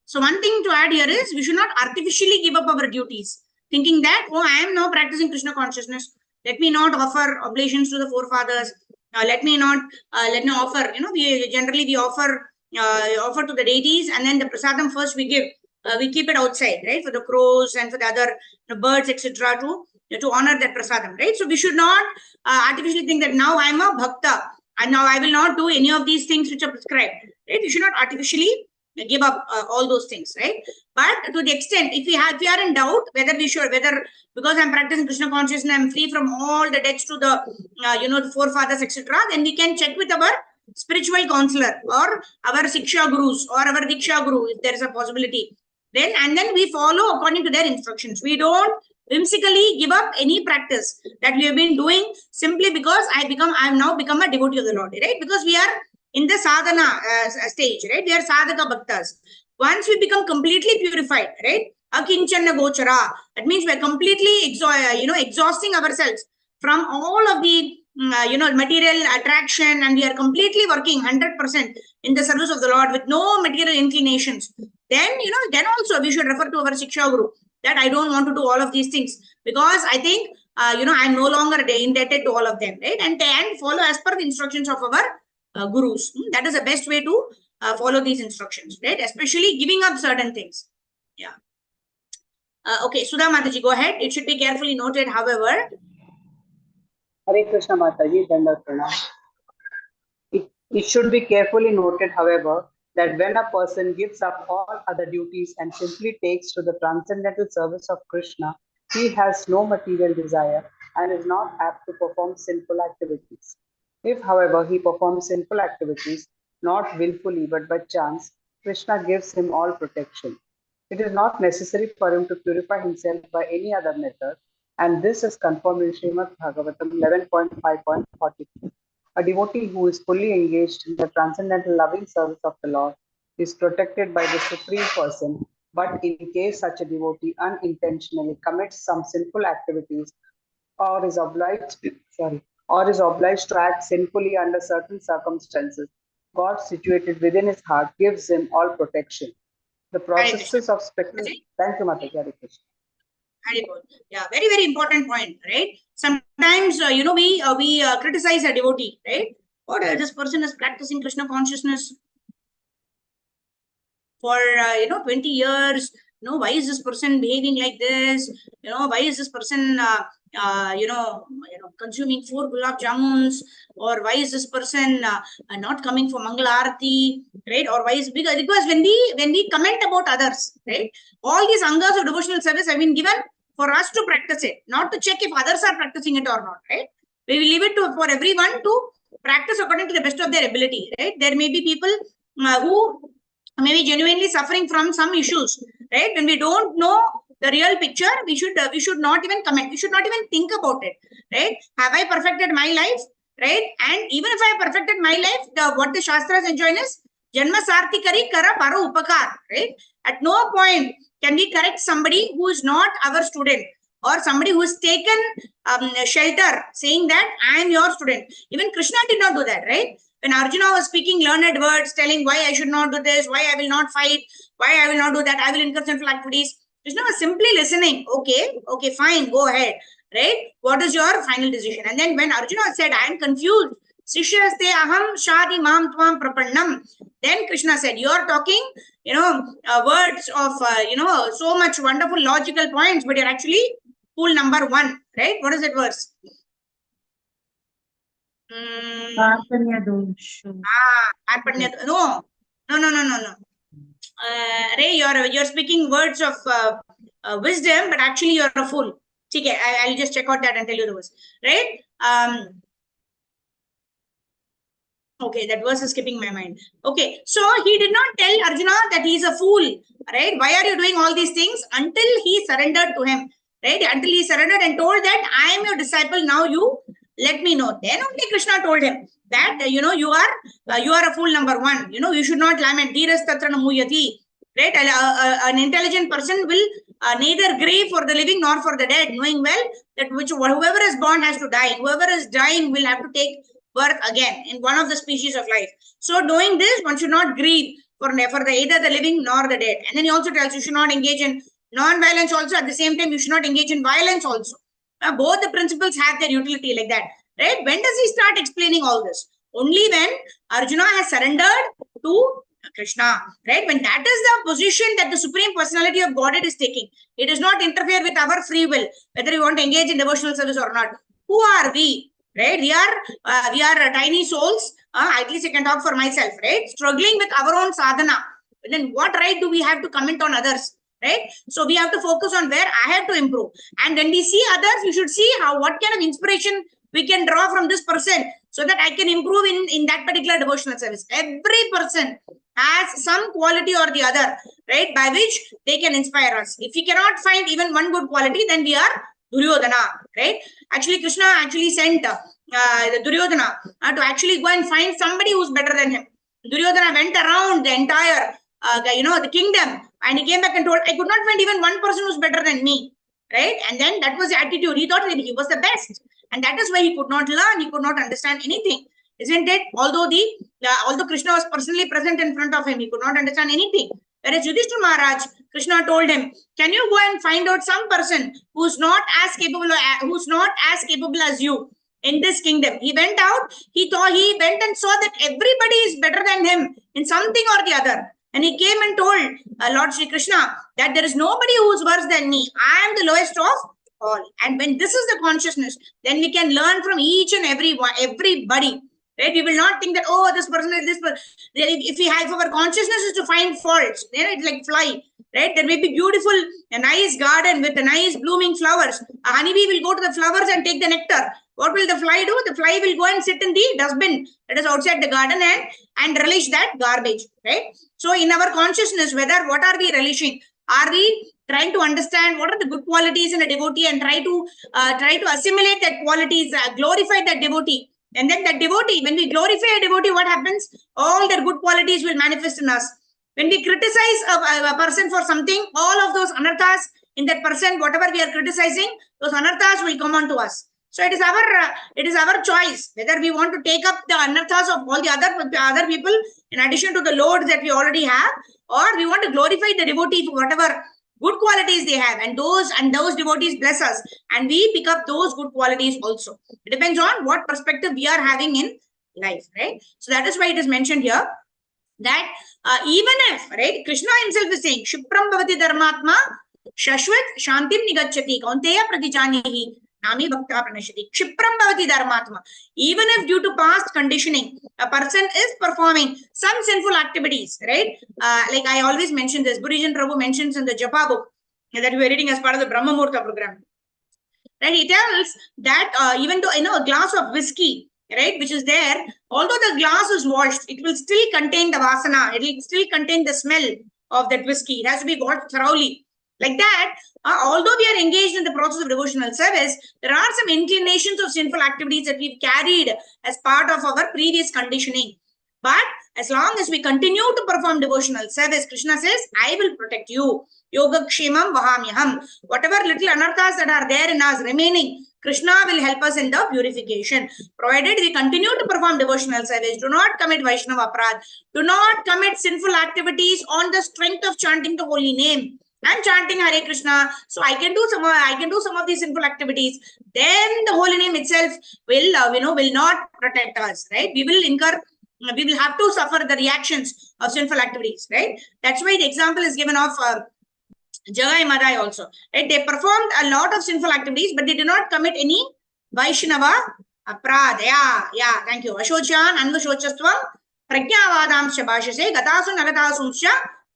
So one thing to add here is we should not artificially give up our duties, thinking that, oh, I am now practicing Krishna consciousness. Let me not offer oblations to the forefathers. Let me offer. We generally offer to the deities, and then the prasadam first we give. We keep it outside, right, for the crows and for the other birds, etc. To honor that prasadam, right? So we should not artificially think that now I am a bhakta and now I will not do any of these things which are prescribed, right? We should not artificially give up all those things, right? But to the extent, if we are in doubt whether because I'm practicing Krishna consciousness, I'm free from all the debts to the the forefathers, etc., then we can check with our spiritual counselor or our Siksha Gurus or our Diksha Guru if there is a possibility. And then we follow according to their instructions. We don't whimsically give up any practice that we have been doing simply because I've now become a devotee of the Lord, right? Because we are in the sadhana stage, right? We are sadhaka bhaktas. Once we become completely purified, right? Akinchana gochara. That means we are completely exhausting ourselves from all of the material attraction, and we are completely working 100% in the service of the Lord with no material inclinations. Then also we should refer to our Siksha Guru that I don't want to do all of these things because I think I'm no longer indebted to all of them, right? And follow as per the instructions of our gurus. That is the best way to follow these instructions, right? Especially giving up certain things. Yeah. Okay, Sudha Mataji, go ahead. It should be carefully noted, however. Hare Krishna Mataji, Dandavat Pranam. It should be carefully noted, however, that when a person gives up all other duties and simply takes to the transcendental service of Krishna, he has no material desire and is not apt to perform sinful activities. If, however, he performs sinful activities, not willfully but by chance, Krishna gives him all protection. It is not necessary for him to purify himself by any other method, and this is confirmed in Srimad Bhagavatam 11.5.42. A devotee who is fully engaged in the transcendental loving service of the Lord is protected by the Supreme Person, but in case such a devotee unintentionally commits some sinful activities or is obliged to act sinfully under certain circumstances, God situated within his heart gives him all protection. The processes of spectacle. Thank you, Mataji. Hare Krishna. Yeah, very, very important point, right? Sometimes, we criticize a devotee, right? Or this person is practicing Krishna consciousness for, 20 years. Why is this person behaving like this? Why is this person, consuming 4 gulab jamuns? Or why is this person not coming for Mangala Arati, right? Or why is because when we comment about others, right? All these Angas of devotional service have been given for us to practice it, not to check if others are practicing it or not, right? We will leave it for everyone to practice according to the best of their ability, right? There may be people who may be genuinely suffering from some issues, right? When we don't know the real picture, we should not even comment. We should not even think about it, right? Have I perfected my life, right? And even if I have perfected my life, what the Shastras enjoin is Janma Sarthi Kari Kara Para Upakar, right? At no point can we correct somebody who is not our student or somebody who has taken shelter saying that I am your student. Even Krishna did not do that, right? When Arjuna was speaking learned words, telling why I should not do this, why I will not fight, why I will not do that, I will incur sinful activities, Krishna was simply listening. Okay, fine, go ahead, right? What is your final decision? And then when Arjuna said, I am confused, Sishyaste aham shadi mam tvam prapannam. Then Krishna said, you are talking, words of, so much wonderful logical points, but you're actually fool number 1, right? What is that verse? No. Ray, you're speaking words of wisdom, but actually you're a fool. Okay, I'll just check out that and tell you the verse, right? Okay, that verse is skipping my mind. Okay, so he did not tell Arjuna that he's a fool, right? Why are you doing all these things? Until he surrendered to him, right? Until he surrendered and told that I am your disciple, now you let me know. Then only Krishna told him that, you are a fool number 1. You should not lament. Dhiras tatra na muyati. Right? An intelligent person will neither grieve for the living nor for the dead, knowing well that whoever is born has to die. Whoever is dying will have to take birth again in one of the species of life. So knowing this, one should not grieve for either the living nor the dead. And then he also tells you should not engage in non-violence also. At the same time, you should not engage in violence also. Both the principles have their utility like that. Right? When does he start explaining all this? Only when Arjuna has surrendered to Krishna, right? When that is the position that the Supreme Personality of Godhead is taking, it does not interfere with our free will, whether we want to engage in devotional service or not. Who are we? Right? We are tiny souls. At least I can talk for myself, right? Struggling with our own sadhana. Then what right do we have to comment on others? Right? So we have to focus on where I have to improve. And when we see others, we should see what kind of inspiration we can draw from this person so that I can improve in that particular devotional service. Every person has some quality or the other, right, by which they can inspire us. If we cannot find even one good quality, then we are Duryodhana, right? Actually, Krishna actually sent the Duryodhana to actually go and find somebody who's better than him. Duryodhana went around the entire, the kingdom, and he came back and told, I could not find even one person who's better than me, right? And then that was the attitude. He thought he was the best. And that is why he could not learn. He could not understand anything. Isn't it? Although Krishna was personally present in front of him, he could not understand anything. Whereas Yudhishthira Maharaj, Krishna told him, can you go and find out some person who's not as capable as you in this kingdom? He went out, he went and saw that everybody is better than him in something or the other. And he came and told Lord Shri Krishna that there is nobody who is worse than me. I am the lowest of all. And when this is the consciousness, then we can learn from each and everybody. Right? We will not think that, oh, this person is this person. If our consciousness is to find faults, then it's like fly. Right? There may be beautiful, a nice garden with a nice blooming flowers. A honeybee will go to the flowers and take the nectar. What will the fly do? The fly will go and sit in the dustbin that is outside the garden and relish that garbage. Right? So in our consciousness, what are we relishing? Are we trying to understand what are the good qualities in a devotee and try to assimilate that qualities, glorify that devotee? And then that devotee, when we glorify a devotee, what happens? All their good qualities will manifest in us. When we criticize a person for something, all of those anarthas in that person, whatever we are criticizing, those anarthas will come on to us. So it is our choice whether we want to take up the anarthas of all the other people in addition to the loads that we already have, or we want to glorify the devotee for whatever good qualities they have, and those devotees bless us, and we pick up those good qualities also. It depends on what perspective we are having in life, right? So that is why it is mentioned here that even if, right, Krishna himself is saying, Shipram bhavati dharmatma shashvat shantim nigacchati kaunteya pratijanihi nami bhakta pranashati. Shipram bhavati dharmatma. Even if due to past conditioning, a person is performing some sinful activities, right? Like I always mention this, Burijan Prabhu mentions in the Japa book that we are reading as part of the Brahma Murta program. Right? He tells that even though, a glass of whiskey, right, which is there, although the glass is washed, it will still contain the vasana, it will still contain the smell of that whiskey. It has to be washed thoroughly. Like that, although we are engaged in the process of devotional service, there are some inclinations of sinful activities that we've carried as part of our previous conditioning. But as long as we continue to perform devotional service, Krishna says, I will protect you. Yoga kshemam vahamyaham. Whatever little anarthas that are there in us remaining, Krishna will help us in the purification. Provided we continue to perform devotional service, do not commit Vaishnava aparadh, do not commit sinful activities on the strength of chanting the holy name. I'm chanting Hare Krishna, so I can do some of these sinful activities. Then the holy name itself will not protect us, right? We will have to suffer the reactions of sinful activities, right? That's why the example is given of Jagai Madai also, right? They performed a lot of sinful activities, but they did not commit any Vaishnava aprad. Yeah, thank you. Ashochan, Anvashochastvam, Pragyavadamsha Bhashase, Gatasu Nagatasumsha,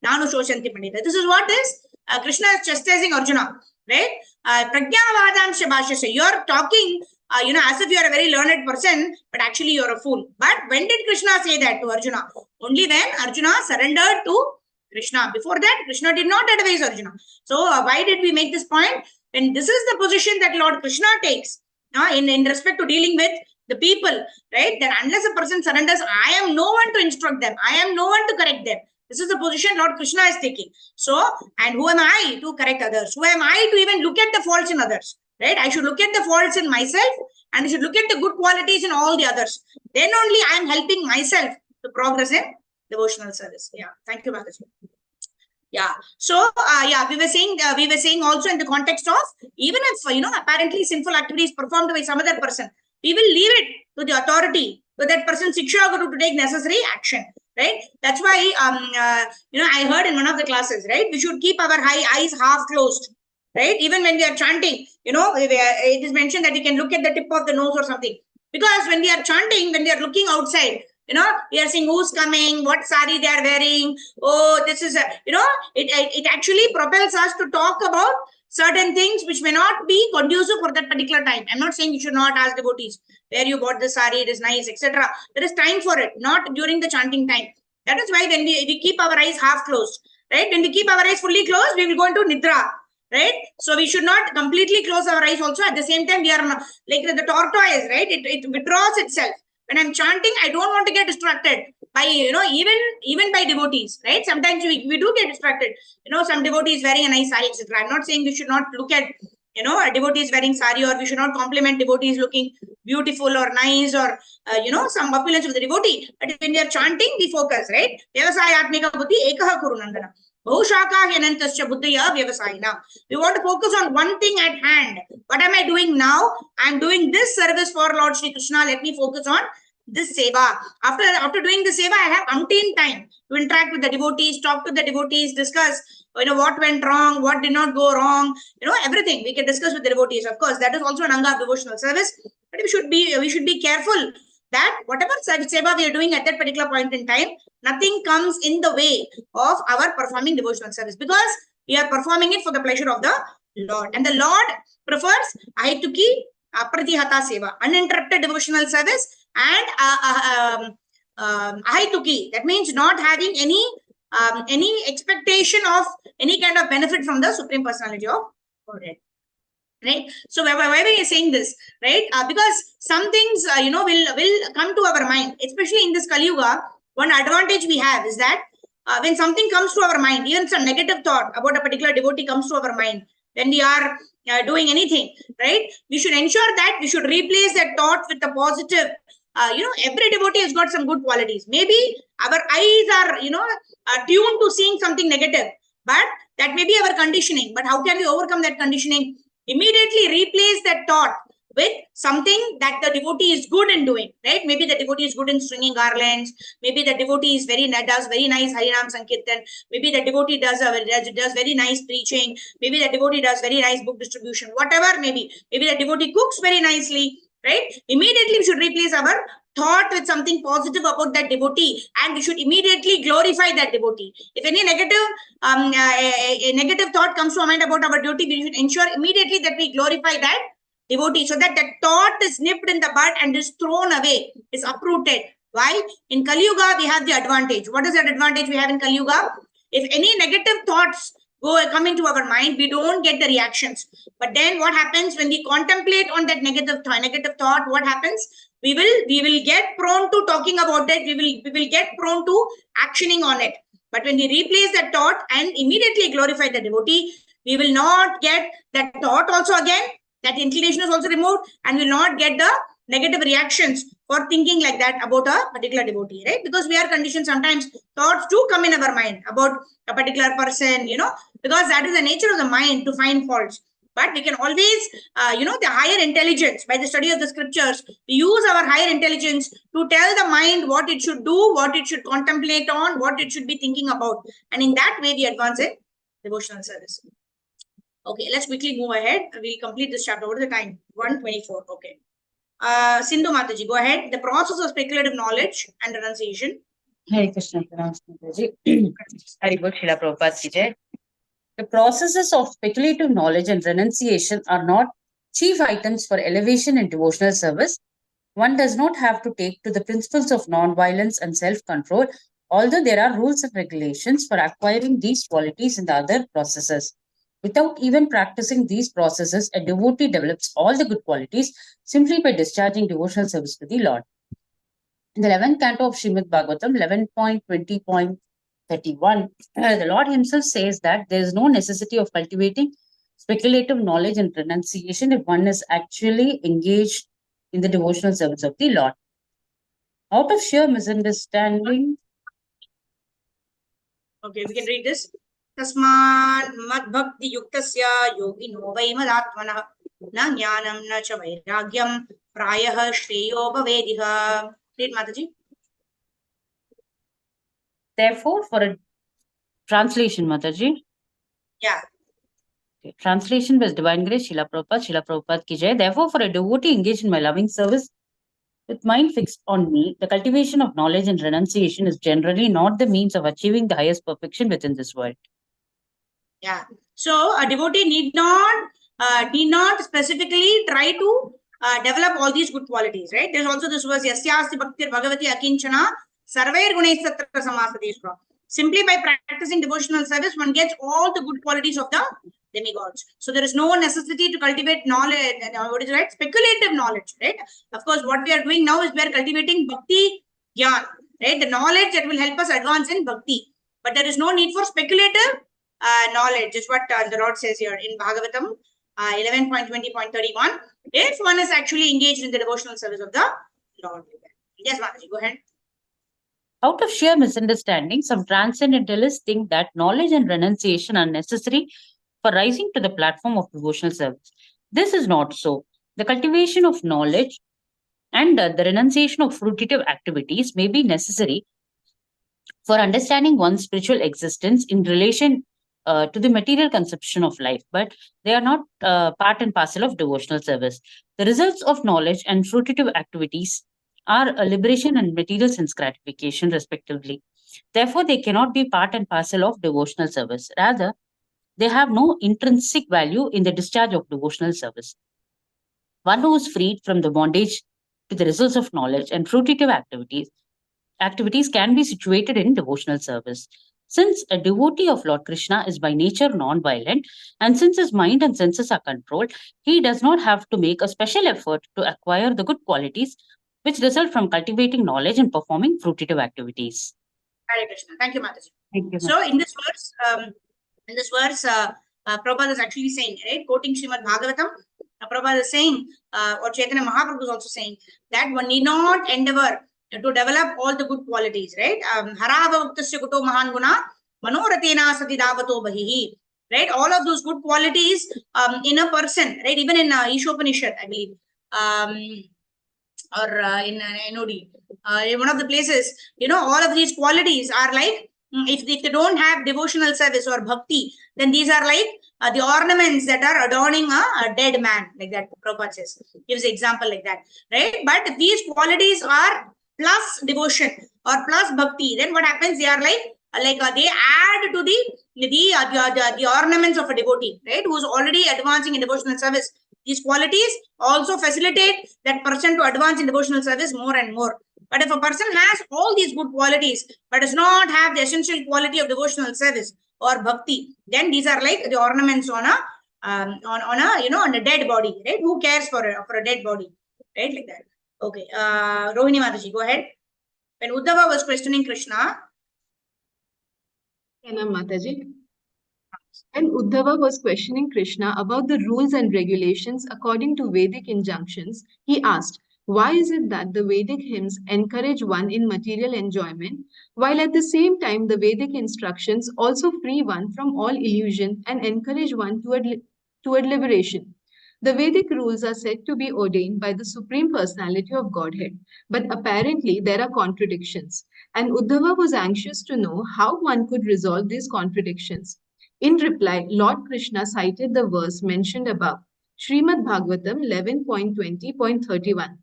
Nanu Shoshanti Pandita. This is what is Krishna is chastising Arjuna, right? Pragyavadamsha Bhashase. You're talking, as if you're a very learned person, but actually you're a fool. But when did Krishna say that to Arjuna? Only when Arjuna surrendered to Krishna. Before that, Krishna did not advise Arjuna. So why did we make this point? When this is the position that Lord Krishna takes in respect to dealing with the people, right? That unless a person surrenders, I am no one to instruct them. I am no one to correct them. This is the position Lord Krishna is taking. So, and who am I to correct others? Who am I to even look at the faults in others? Right? I should look at the faults in myself and I should look at the good qualities in all the others. Then only I am helping myself to progress in devotional service. Yeah. Thank you, Mataji. Yeah. So, we were saying also in the context of, even if, apparently sinful activities performed by some other person, we will leave it to the authority, to that person, Shiksha Guru, to take necessary action, right? That's why, I heard in one of the classes, right? We should keep our eyes half closed, right? Even when we are chanting, it is mentioned that we can look at the tip of the nose or something. Because when we are chanting, when we are looking outside, we are seeing who's coming, what sari they are wearing. Oh, this is it actually propels us to talk about certain things which may not be conducive for that particular time. I'm not saying you should not ask devotees where you bought the sari, it is nice, etc. There is time for it, not during the chanting time. That is why when we keep our eyes half closed, right? When we keep our eyes fully closed, we will go into nidra, right? So we should not completely close our eyes also. At the same time, we are like the tortoise, right? It withdraws itself. When I'm chanting, I don't want to get distracted by, even by devotees, right? Sometimes we do get distracted. Some devotees wearing a nice sari, etc. I'm not saying we should not look at, a devotees wearing sari, or we should not compliment devotees looking beautiful or nice, or, some opulence of the devotee. But when we are chanting, we focus, right? Vyavasayatmika buddhi ekaha kuru nandana. We want to focus on one thing at hand. What am I doing now? I'm doing this service for Lord Shri Krishna. Let me focus on this seva. After doing the seva, I have umpteen time to interact with the devotees, talk to the devotees, discuss, what went wrong, what did not go wrong, everything we can discuss with the devotees. Of course, that is also an Anga of devotional service. But we should be careful that whatever seva we are doing at that particular point in time, nothing comes in the way of our performing devotional service, because we are performing it for the pleasure of the Lord. And the Lord prefers ahituki apratihata seva, uninterrupted devotional service, and ahituki, that means not having any expectation of any kind of benefit from the Supreme Personality of Godhead. Right? So why are we saying this, right? Because some things, will come to our mind, especially in this Kali Yuga. One advantage we have is that when something comes to our mind, even some negative thought about a particular devotee comes to our mind, when we are doing anything, right? We should ensure that we should replace that thought with a positive. Every devotee has got some good qualities. Maybe our eyes are, tuned to seeing something negative, but that may be our conditioning. But how can we overcome that conditioning? Immediately replace that thought with something that the devotee is good in doing, right? Maybe the devotee is good in stringing garlands. Maybe the devotee is does very nice Harinam Sankirtan. Maybe the devotee does very nice preaching. Maybe the devotee does very nice book distribution. Whatever, maybe the devotee cooks very nicely, right? Immediately we should replace our thought with something positive about that devotee, and we should immediately glorify that devotee. If any negative a negative thought comes to our mind about our devotee, we should ensure immediately that we glorify that devotee, so that thought is nipped in the bud and is thrown away, is uprooted. Why? In Kali Yuga, we have the advantage. What is that advantage we have in Kali Yuga? If any negative thoughts come into our mind, we don't get the reactions. But then what happens when we contemplate on that negative thought? What happens? We will get prone to talking about it. We will get prone to actioning on it. But when we replace that thought and immediately glorify the devotee, we will not get that thought also again. That inclination is also removed, and will not get the negative reactions for thinking like that about a particular devotee, right? Because we are conditioned, sometimes thoughts do come in our mind about a particular person, because that is the nature of the mind to find faults. But we can always, the higher intelligence, by the study of the scriptures, we use our higher intelligence to tell the mind what it should do, what it should contemplate on, what it should be thinking about. And in that way, we advance in devotional service. Okay, let's quickly move ahead. We'll complete this chapter. What is the time? 1:24. Okay. Sindhu Mataji, go ahead. The process of speculative knowledge and renunciation. Hare Krishna, Pranam Mataji. Haribol Srila Prabhupada ki jai. The processes of speculative knowledge and renunciation are not chief items for elevation in devotional service. One does not have to take to the principles of non-violence and self-control, although there are rules and regulations for acquiring these qualities in the other processes. Without even practicing these processes, a devotee develops all the good qualities simply by discharging devotional service to the Lord. In the 11th canto of Srimad Bhagavatam, 11.20.31, the Lord himself says that there is no necessity of cultivating speculative knowledge and renunciation if one is actually engaged in the devotional service of the Lord. Out of sheer misunderstanding. Okay, we can read this. Tasman mad bhakti yuktasya yogino vaimadatmanah na jnanam na cha vairagyam prayah shreyo bhavediha. Read, Mataji. Therefore, for a translation, Mataji. Yeah. Okay. Translation by Divine Grace, Srila Prabhupada ki jai. Therefore, for a devotee engaged in my loving service with mind fixed on me, the cultivation of knowledge and renunciation is generally not the means of achieving the highest perfection within this world. Yeah. So a devotee need not specifically try to develop all these good qualities, right? There's also this verse, Yasyasti Bhaktir Bhagavati Akinchana Sarvair Gunesh Satra Samasati. Simply by practicing devotional service, one gets all the good qualities of the demigods. So there is no necessity to cultivate knowledge, what is right? Speculative knowledge, right? Of course, what we are doing now is we are cultivating bhakti gyan, right? The knowledge that will help us advance in bhakti. But there is no need for speculative knowledge, is what the Lord says here in Bhagavatam 11.20.31. If one is actually engaged in the devotional service of the Lord. Yes, Mataji, go ahead. Out of sheer misunderstanding, some transcendentalists think that knowledge and renunciation are necessary for rising to the platform of devotional service. This is not so. The cultivation of knowledge and the renunciation of fruitive activities may be necessary for understanding one's spiritual existence in relation to the material conception of life, but they are not part and parcel of devotional service. The results of knowledge and fruitive activities are a liberation and material sense gratification, respectively. Therefore, they cannot be part and parcel of devotional service. Rather, they have no intrinsic value in the discharge of devotional service. One who is freed from the bondage to the results of knowledge and fruitive activities can be situated in devotional service. Since a devotee of Lord Krishna is by nature non-violent, and since his mind and senses are controlled, he does not have to make a special effort to acquire the good qualities which result from cultivating knowledge and performing fruitive activities. Hare Krishna. Thank you, Mataji. Thank you. So in this verse, Prabhupada is actually saying, right, quoting Srimad Bhagavatam, Prabhupada is saying, or Chaitanya Mahaprabhu is also saying, that one need not endeavor to develop all the good qualities, right? Harava Uktasya Kuto Mahan Guna, Manoratena Sati Davato Bahihi, right? All of those good qualities in a person, right? Even in Ishopanishad, I believe, or in NOD, in one of the places, all of these qualities are like, if they don't have devotional service or bhakti, then these are like the ornaments that are adorning a dead man, like that Prabhupada says, gives an example like that, right? But if these qualities are plus devotion or plus bhakti, then what happens? They are like they add to the ornaments of a devotee, right? Who's already advancing in devotional service. These qualities also facilitate that person to advance in devotional service more and more. But if a person has all these good qualities but does not have the essential quality of devotional service or bhakti, then these are like the ornaments on a dead body, right? Who cares for a dead body, right? Like that. Okay, Rohini Mataji, go ahead. When Uddhava was questioning Krishna, Mataji. When Uddhava was questioning Krishna about the rules and regulations according to Vedic injunctions, he asked, Why is it that the Vedic hymns encourage one in material enjoyment, while at the same time the Vedic instructions also free one from all illusion and encourage one toward liberation? The Vedic rules are said to be ordained by the Supreme Personality of Godhead, but apparently there are contradictions, and Uddhava was anxious to know how one could resolve these contradictions. In reply, Lord Krishna cited the verse mentioned above, Srimad Bhagavatam 11.20.31,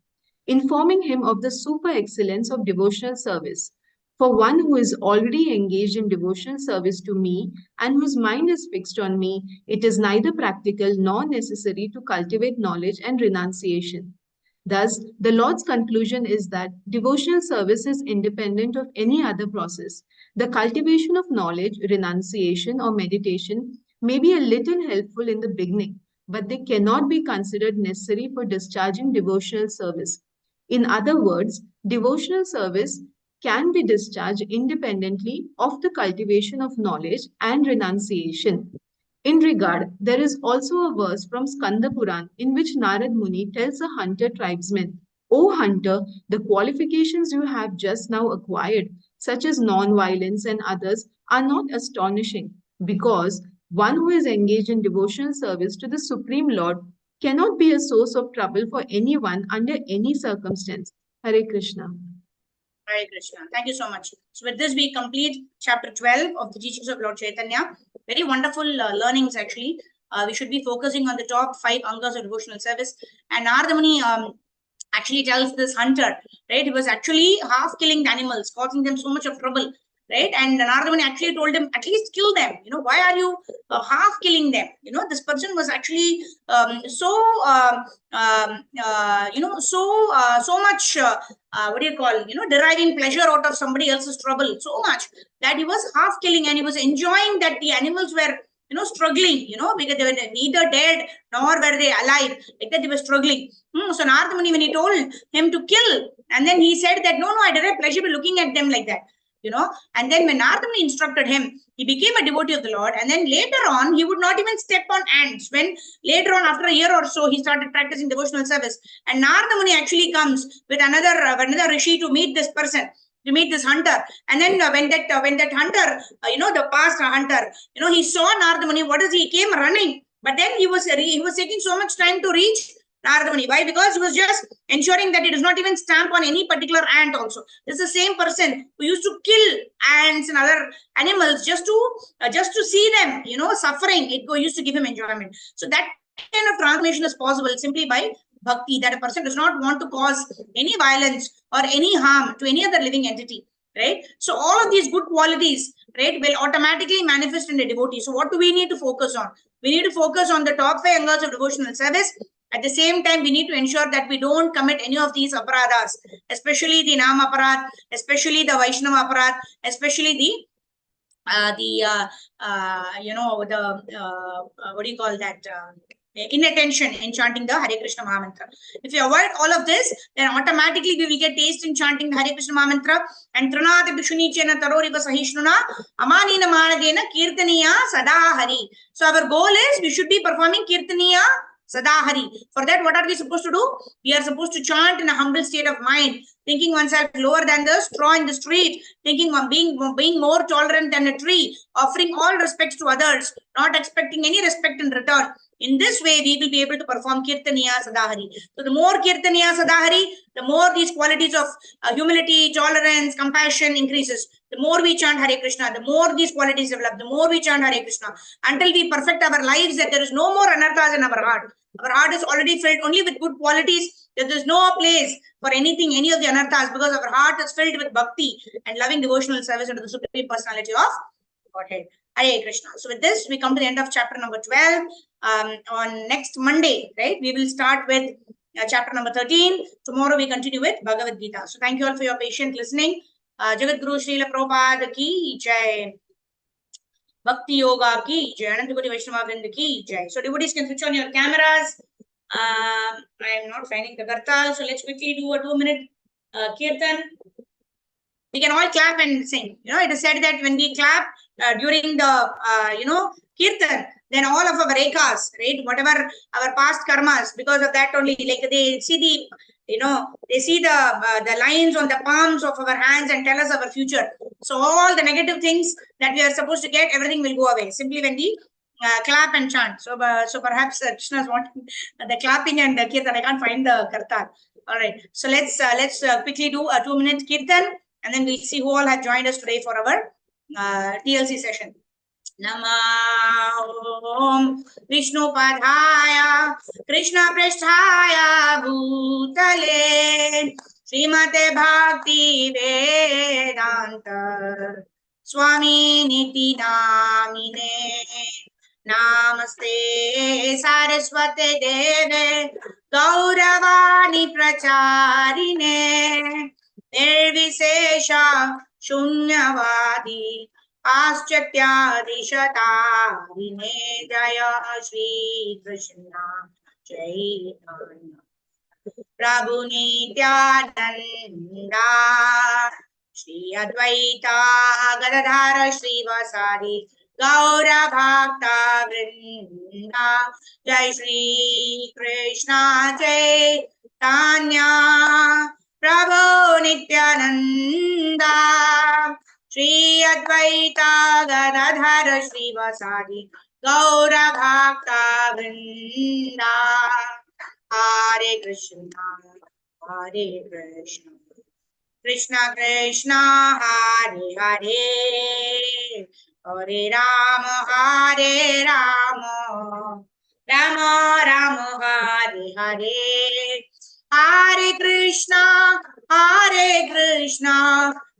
informing him of the super excellence of devotional service. For one who is already engaged in devotional service to me and whose mind is fixed on me, it is neither practical nor necessary to cultivate knowledge and renunciation. Thus, the Lord's conclusion is that devotional service is independent of any other process. The cultivation of knowledge, renunciation, or meditation may be a little helpful in the beginning, but they cannot be considered necessary for discharging devotional service. In other words, devotional service can be discharged independently of the cultivation of knowledge and renunciation. In regard, there is also a verse from Skanda Puran in which Narad Muni tells a hunter tribesman, O hunter, the qualifications you have just now acquired, such as non-violence and others, are not astonishing, because one who is engaged in devotional service to the Supreme Lord cannot be a source of trouble for anyone under any circumstance. Hare Krishna. Hare Krishna. Thank you so much. So with this, we complete chapter 12 of the teachings of Lord Chaitanya. Very wonderful learnings, actually. We should be focusing on the top 5 Angas of devotional service. And Narada Muni actually tells this hunter, right? He was actually half killing the animals, causing them so much of trouble, right? And Narada Muni actually told him, at least kill them. Why are you half killing them? This person was actually so much deriving pleasure out of somebody else's trouble so much that he was half killing, and he was enjoying that the animals were struggling, because they were neither dead nor were they alive, like that they were struggling. So Narada Muni, when he told him to kill, and then he said that no, I derive pleasure by looking at them like that. And then when Narada Muni instructed him, he became a devotee of the Lord. And then later on, he would not even step on ants. When later on, after a year or so, he started practicing devotional service. And Narada Muni actually comes with another rishi to meet this person, to meet this hunter. And then when that hunter, the past hunter, he saw Narada Muni, he came running. But then he was taking so much time to reach Narada Muni. Why? Because he was just ensuring that he does not even stamp on any particular ant also. This is the same person who used to kill ants and other animals just to see them, suffering. It used to give him enjoyment. So that kind of transformation is possible simply by bhakti, that a person does not want to cause any violence or any harm to any other living entity, right? So all of these good qualities, right, will automatically manifest in the devotee. So what do we need to focus on? We need to focus on the top 5 angas of devotional service. At the same time, we need to ensure that we don't commit any of these aparadhas, especially the Nam aparadh, especially the Vaishnava aparadh, especially the inattention in chanting the Hare Krishna Mahamantra. If you avoid all of this, then automatically we will get taste in chanting the Hare Krishna Mahamantra. And Trinati Bishunichena Taroriva Sahishnuna Amanina Manadena Kirtaniya Sada Hari. So our goal is we should be performing Kirtaniya Sadahari. For that, what are we supposed to do? We are supposed to chant in a humble state of mind, thinking oneself lower than the straw in the street, thinking of being more tolerant than a tree, offering all respects to others, not expecting any respect in return. In this way, we will be able to perform Kirtaniya Sadahari. So the more Kirtaniya Sadahari, the more these qualities of humility, tolerance, compassion increases. The more we chant Hare Krishna, the more these qualities develop, the more we chant Hare Krishna, until we perfect our lives, that there is no more anarthas in our heart. Our heart is already filled only with good qualities, that there is no place for anything, any of the anarthas, because our heart is filled with bhakti and loving devotional service unto the Supreme Personality of Godhead. Hare Krishna. So with this, we come to the end of chapter number 12. On next Monday, right, we will start with chapter number 13. Tomorrow we continue with Bhagavad Gita. So thank you all for your patient listening. Jagat Guru Srila Prabhupada ki jai. Bhakti Yoga ki jai. Anantagoti Vaishnava Vrinda ki jai. So devotees can switch on your cameras. I am not finding the Kartal, so let's quickly do a 2-minute kirtan. We can all clap and sing. It is said that when we clap during the kirtan, then all of our rekas, right? Whatever our past karmas, because of that only, like they see they see the lines on the palms of our hands and tell us our future. So all the negative things that we are supposed to get, everything will go away simply when we clap and chant. So perhaps Krishna's wanting the clapping and the kirtan. I can't find the kartar. All right. So let's quickly do a 2-minute kirtan, and then we'll see who all have joined us today for our TLC session. Nama Om Vishnu Padhaya Krishna Prasthaya Bhutale Srimate Bhakti Vedanta Swami Niti Namine Namaste Saraswate Deve Gauravani Pracharine Nirvisesha Shunyavadi पाश्चात्यादिशतारिणे जय श्री कृष्ण चैतन्य प्रभु नित्यानंदा श्री अद्वैता गदाधर श्रीवासादि गौर भक्ता वृंदा जय श्री कृष्ण चैतन्य प्रभु नित्यानंदा श्री अद्वैता गदाधर श्रीवासादि गौर भक्ता वृंदा हरे कृष्णा कृष्णा कृष्णा हरे हरे हरे राम राम राम हरे हरे हरे कृष्णा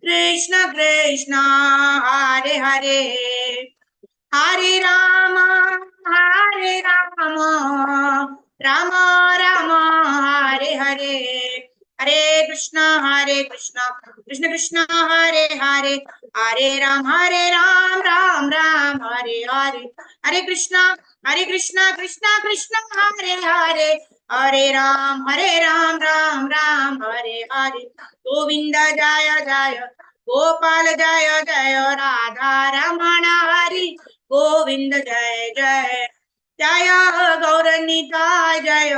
कृष्ण कृष्ण हरे हरे हरे राम राम राम हरे हरे हरे कृष्ण कृष्ण कृष्ण हरे हरे हरे राम राम राम हरे हरे हरे कृष्ण कृष्ण कृष्ण हरे हरे हरे राम राम राम हरे हरे गोविंद जय जय गोपाल जय जय राधा रमण हरि गोविंद जय जय जय गौरनिताय जय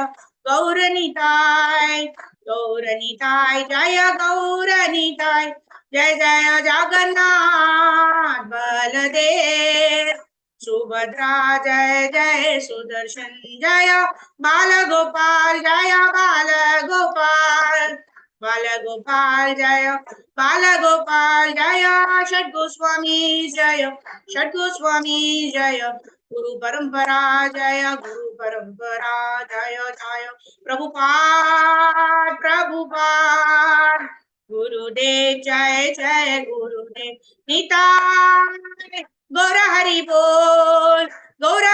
गौरनिताय जय गौरनिताय जय जय जगन्नाथ बलदेव सुभद्रा जय जय सुदर्शन जय बाल गोपाल जय बाल गोपाल जय षट गोस्वामी जय गुरु परंपरा जय जय प्रभुपाद गुरुदेव जय जय गुरुदेव निताय गौर हरि बोल गौर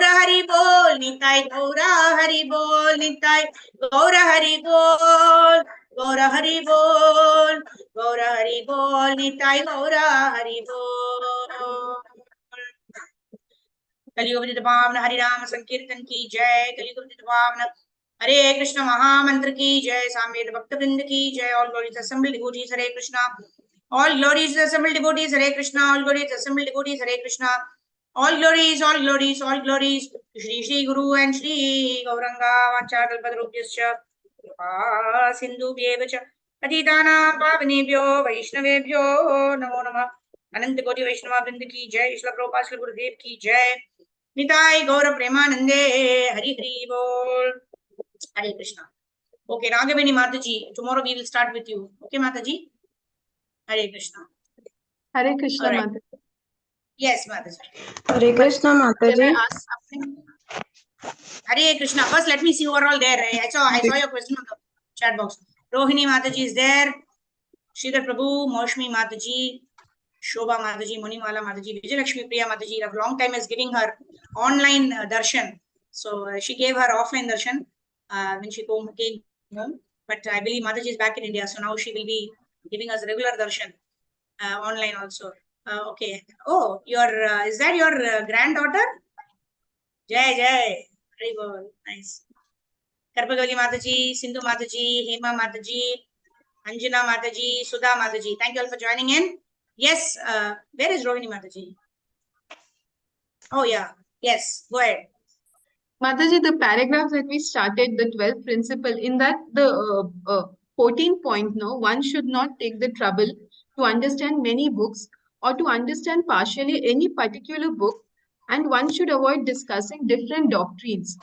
हरि बोल निताय गौर हरि बोल निताय गौर हरि बोल निताय गौर हरि बोल कलियुग पावन हरि नाम संकीर्तन की जय कलियुग पावन हरे कृष्ण महामंत्र की जय सामवेद भक्त वृंद की जय all glories assembled devotees Hare Krishna all glories assembled devotees Hare Krishna all glories assembled devotees Hare Krishna all glories Shri Shri Guru and Shri Gauranga Vacha Kalpatarubhyascha Kripa Sindhubhyeva cha Patitanam Pavanebhyo Vaishnavebhyo Namo Namah Anant Koti Vaishnava Vrind ki jai Shri Prabhupada Shri Gurudev ki jai Nitai Gaura Premanande Hari Hari Bol Hare Krishna. Okay, Raghavini Mataji, tomorrow we will start with you. Okay, Mataji? Hare Krishna. Hare Krishna, All right. Mataji. Yes, Mataji. Hare Krishna, Can Mataji. I ask something? Hare Krishna. First, let me see who are all there. I saw your question on the chat box. Rohini Mataji is there. Sridhar Prabhu, Moshmi Mataji, Shobha Mataji, Munimala Mataji, Vijayalakshmi Priya Mataji. A long time is giving her online darshan. So she gave her offline darshan when she came home. But I believe Mataji is back in India. So now she will be giving us regular darshan online also. Okay. Oh, is that your granddaughter? Jai Jai. Very good. Nice. Karpagali Mataji, Sindhu Mataji, Hema Mataji, Anjana Mataji, Sudha Mataji. Thank you all for joining in. Yes, where is Rohini Mataji? Oh, yeah. Yes, go ahead. Mataji, the paragraph that we started, the 12th principle, in that the 14th point, no, one should not take the trouble to understand many books or to understand partially any particular book, and one should avoid discussing different doctrines.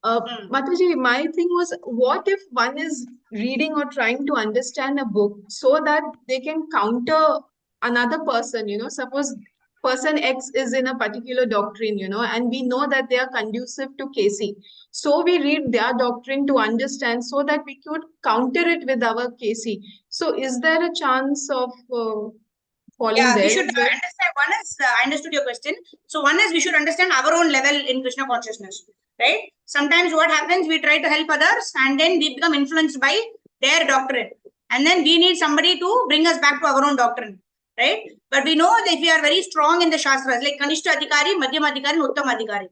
Mataji, my thing was, what if one is reading or trying to understand a book so that they can counter another person, suppose person X is in a particular doctrine, and we know that they are conducive to KC. So we read their doctrine to understand so that we could counter it with our KC. So is there a chance of falling Yeah, we there should as well? understand. One is, I understood your question. So, one is we should understand our own level in Krishna consciousness, right? Sometimes what happens, we try to help others and then we become influenced by their doctrine. And then we need somebody to bring us back to our own doctrine, right? But we know that if we are very strong in the Shastras, like Kanishta Adhikari, Madhyam Adhikari, and Uttam Adhikari.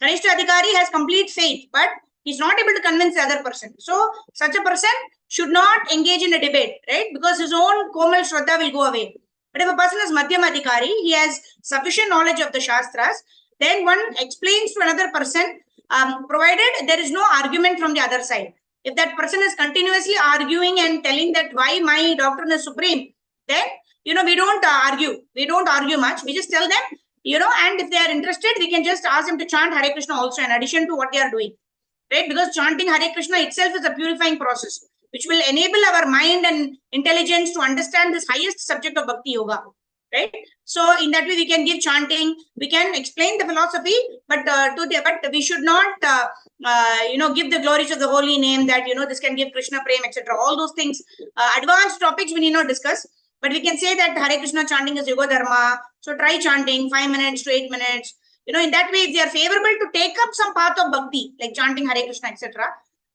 Kanishta Adhikari has complete faith, but he's not able to convince the other person. So, such a person should not engage in a debate, right? Because his own Komal Shraddha will go away. But if a person is Madhyam Adhikari, he has sufficient knowledge of the Shastras, then one explains to another person, provided there is no argument from the other side. If that person is continuously arguing and telling that why my doctrine is supreme, then, we don't argue. We don't argue much. We just tell them, and if they are interested, we can just ask them to chant Hare Krishna also in addition to what they are doing, right? Because chanting Hare Krishna itself is a purifying process, which will enable our mind and intelligence to understand this highest subject of Bhakti Yoga, right? So in that way, we can give chanting, we can explain the philosophy, but we should not, give the glories of the holy name that, this can give Krishna Prem, etc. All those things, advanced topics we need not discuss. But we can say that Hare Krishna chanting is Yoga Dharma. So try chanting 5 minutes to 8 minutes. In that way, if they are favorable to take up some path of bhakti, like chanting Hare Krishna, etc.,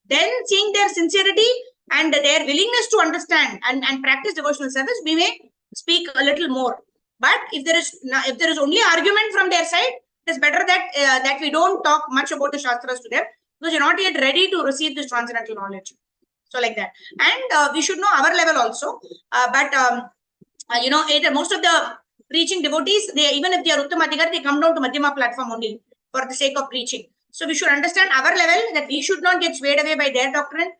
then seeing their sincerity and their willingness to understand and practice devotional service, we may speak a little more. But if there is only argument from their side, it is better that we don't talk much about the Shastras to them, because you're not yet ready to receive this transcendental knowledge. So like that. And we should know our level also. Most of the preaching devotees, even if they are Uttam Adhikari, they come down to Madhyama platform only for the sake of preaching. So we should understand our level, that we should not get swayed away by their doctrine.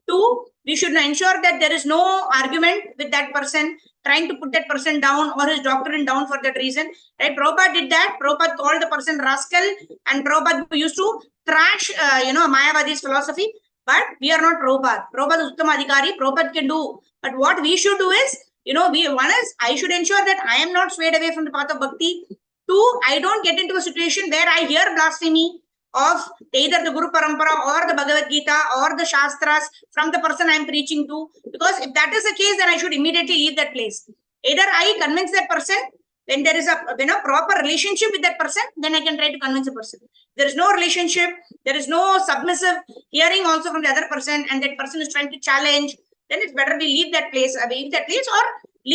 Two, we should ensure that there is no argument with that person, trying to put that person down or his doctrine down for that reason. Right? Prabhupada did that. Prabhupada called the person rascal, and Prabhupada used to trash, Mayavadi's philosophy. But we are not Prabhupada. Prabhupada is Uttam Adhikari. Prabhupada can do. But what we should do is, I should ensure that I am not swayed away from the path of bhakti. Two, I don't get into a situation where I hear blasphemy of either the Guru Parampara or the Bhagavad Gita or the Shastras from the person I am preaching to. Because if that is the case, then I should immediately leave that place. Either I convince that person, when there is a proper relationship with that person, then I can try to convince the person. There is no relationship, there is no submissive hearing also from the other person, and that person is trying to challenge, then it's better we leave that place, or leave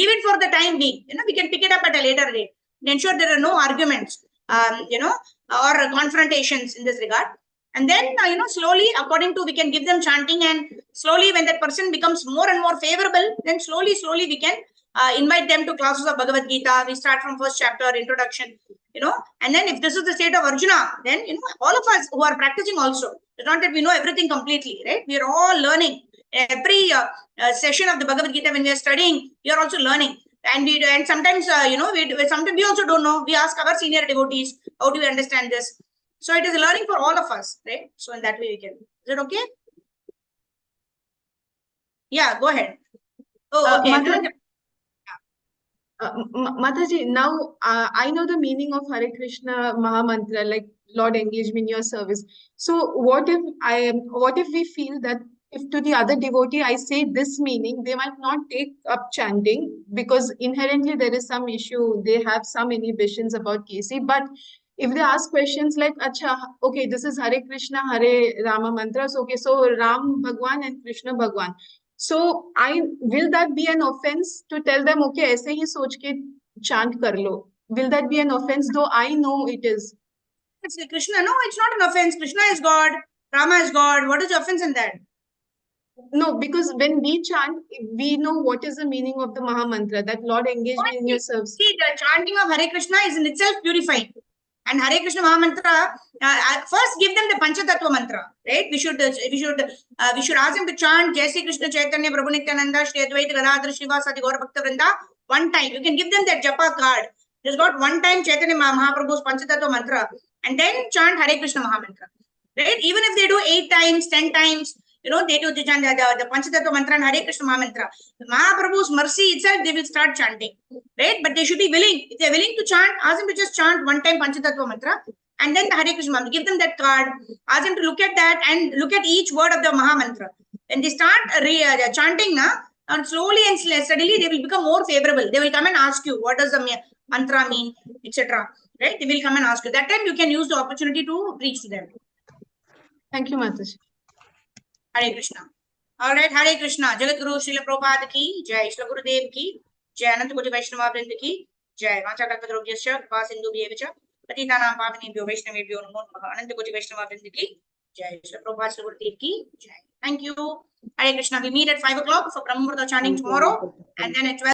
it for the time being. We can pick it up at a later date. Ensure there are no arguments, or confrontations in this regard. And then, slowly, we can give them chanting, and slowly when that person becomes more and more favorable, then slowly we can invite them to classes of Bhagavad Gita. We start from first chapter, introduction, and then if this is the state of Arjuna, then, all of us who are practicing also, it's not that we know everything completely, right? We are all learning. Every session of the Bhagavad Gita, when we are studying, we are also learning. And sometimes, sometimes we also don't know. We ask our senior devotees, how do we understand this? So it is learning for all of us, right? So in that way we can. Is it okay? Yeah, go ahead. Oh, okay. Mataji, now I know the meaning of Hare Krishna Maha Mantra, like Lord engage me in your service. So what if we feel that if to the other devotee I say this meaning, they might not take up chanting because inherently there is some issue, they have some inhibitions about KC. But if they ask questions like, Acha, okay, this is Hare Krishna, Hare Rama mantras, okay, so Ram Bhagwan and Krishna Bhagwan. So will that be an offense to tell them, okay, ऐसे ही सोच के chant कर लो? Will that be an offense? Though I know it is. It's Krishna. No, it's not an offense. Krishna is God. Rama is God. What is the offense in that? No, because when we chant, we know what is the meaning of the Maha Mantra, that Lord engage me in your service. See, the chanting of Hare Krishna is in itself purifying. And Hare Krishna Mahamantra, first give them the Panchatattva mantra, right? We should ask them to chant Jai Shri Krishna Chaitanya Prabhu Nityananda Shri Advaita Gadadhar Srivasadi Gaura Bhakta Vrinda one time. You can give them that japa card. Just got one time Chaitanya Mahaprabhu's Panchatattva mantra and then chant Hare Krishna Mahamantra, right? Even if they do 8 times, 10 times, they do the Panchatattva mantra and Hare Krishna Mahamantra. Mahaprabhu's mercy itself, they will start chanting, right? But they should be willing. If they're willing to chant, ask them to just chant one time Panchatattva mantra and then the Hare Krishna Mahamantra. Give them that card, ask them to look at that and look at each word of the Mahamantra. When they start chanting, and slowly and steadily, they will become more favorable. They will come and ask you, what does the mantra mean, etc. Right? They will come and ask you. That time you can use the opportunity to preach to them. Thank you, Mataji. Hare Krishna. All right, Hare Krishna. Jagat Guru Srila Prabhupada ki Jai, Srila Gurudev ki Jai, Ananta Koti Vaishnava Vrinda ki Jai, Vancha Kalpatarobhyascha Kripa Sindhu Bhyevacha Patitanam Pavanebhyo Vaishnavebhyo Namo Namaha, Ananta Koti Vaishnava Vrinda ki Jai, Srila Prabhupada Srila Gurudev ki Jai. Thank you. Hare Krishna. We meet at 5 o'clock for Brahma Murta chanting tomorrow, and then at 12.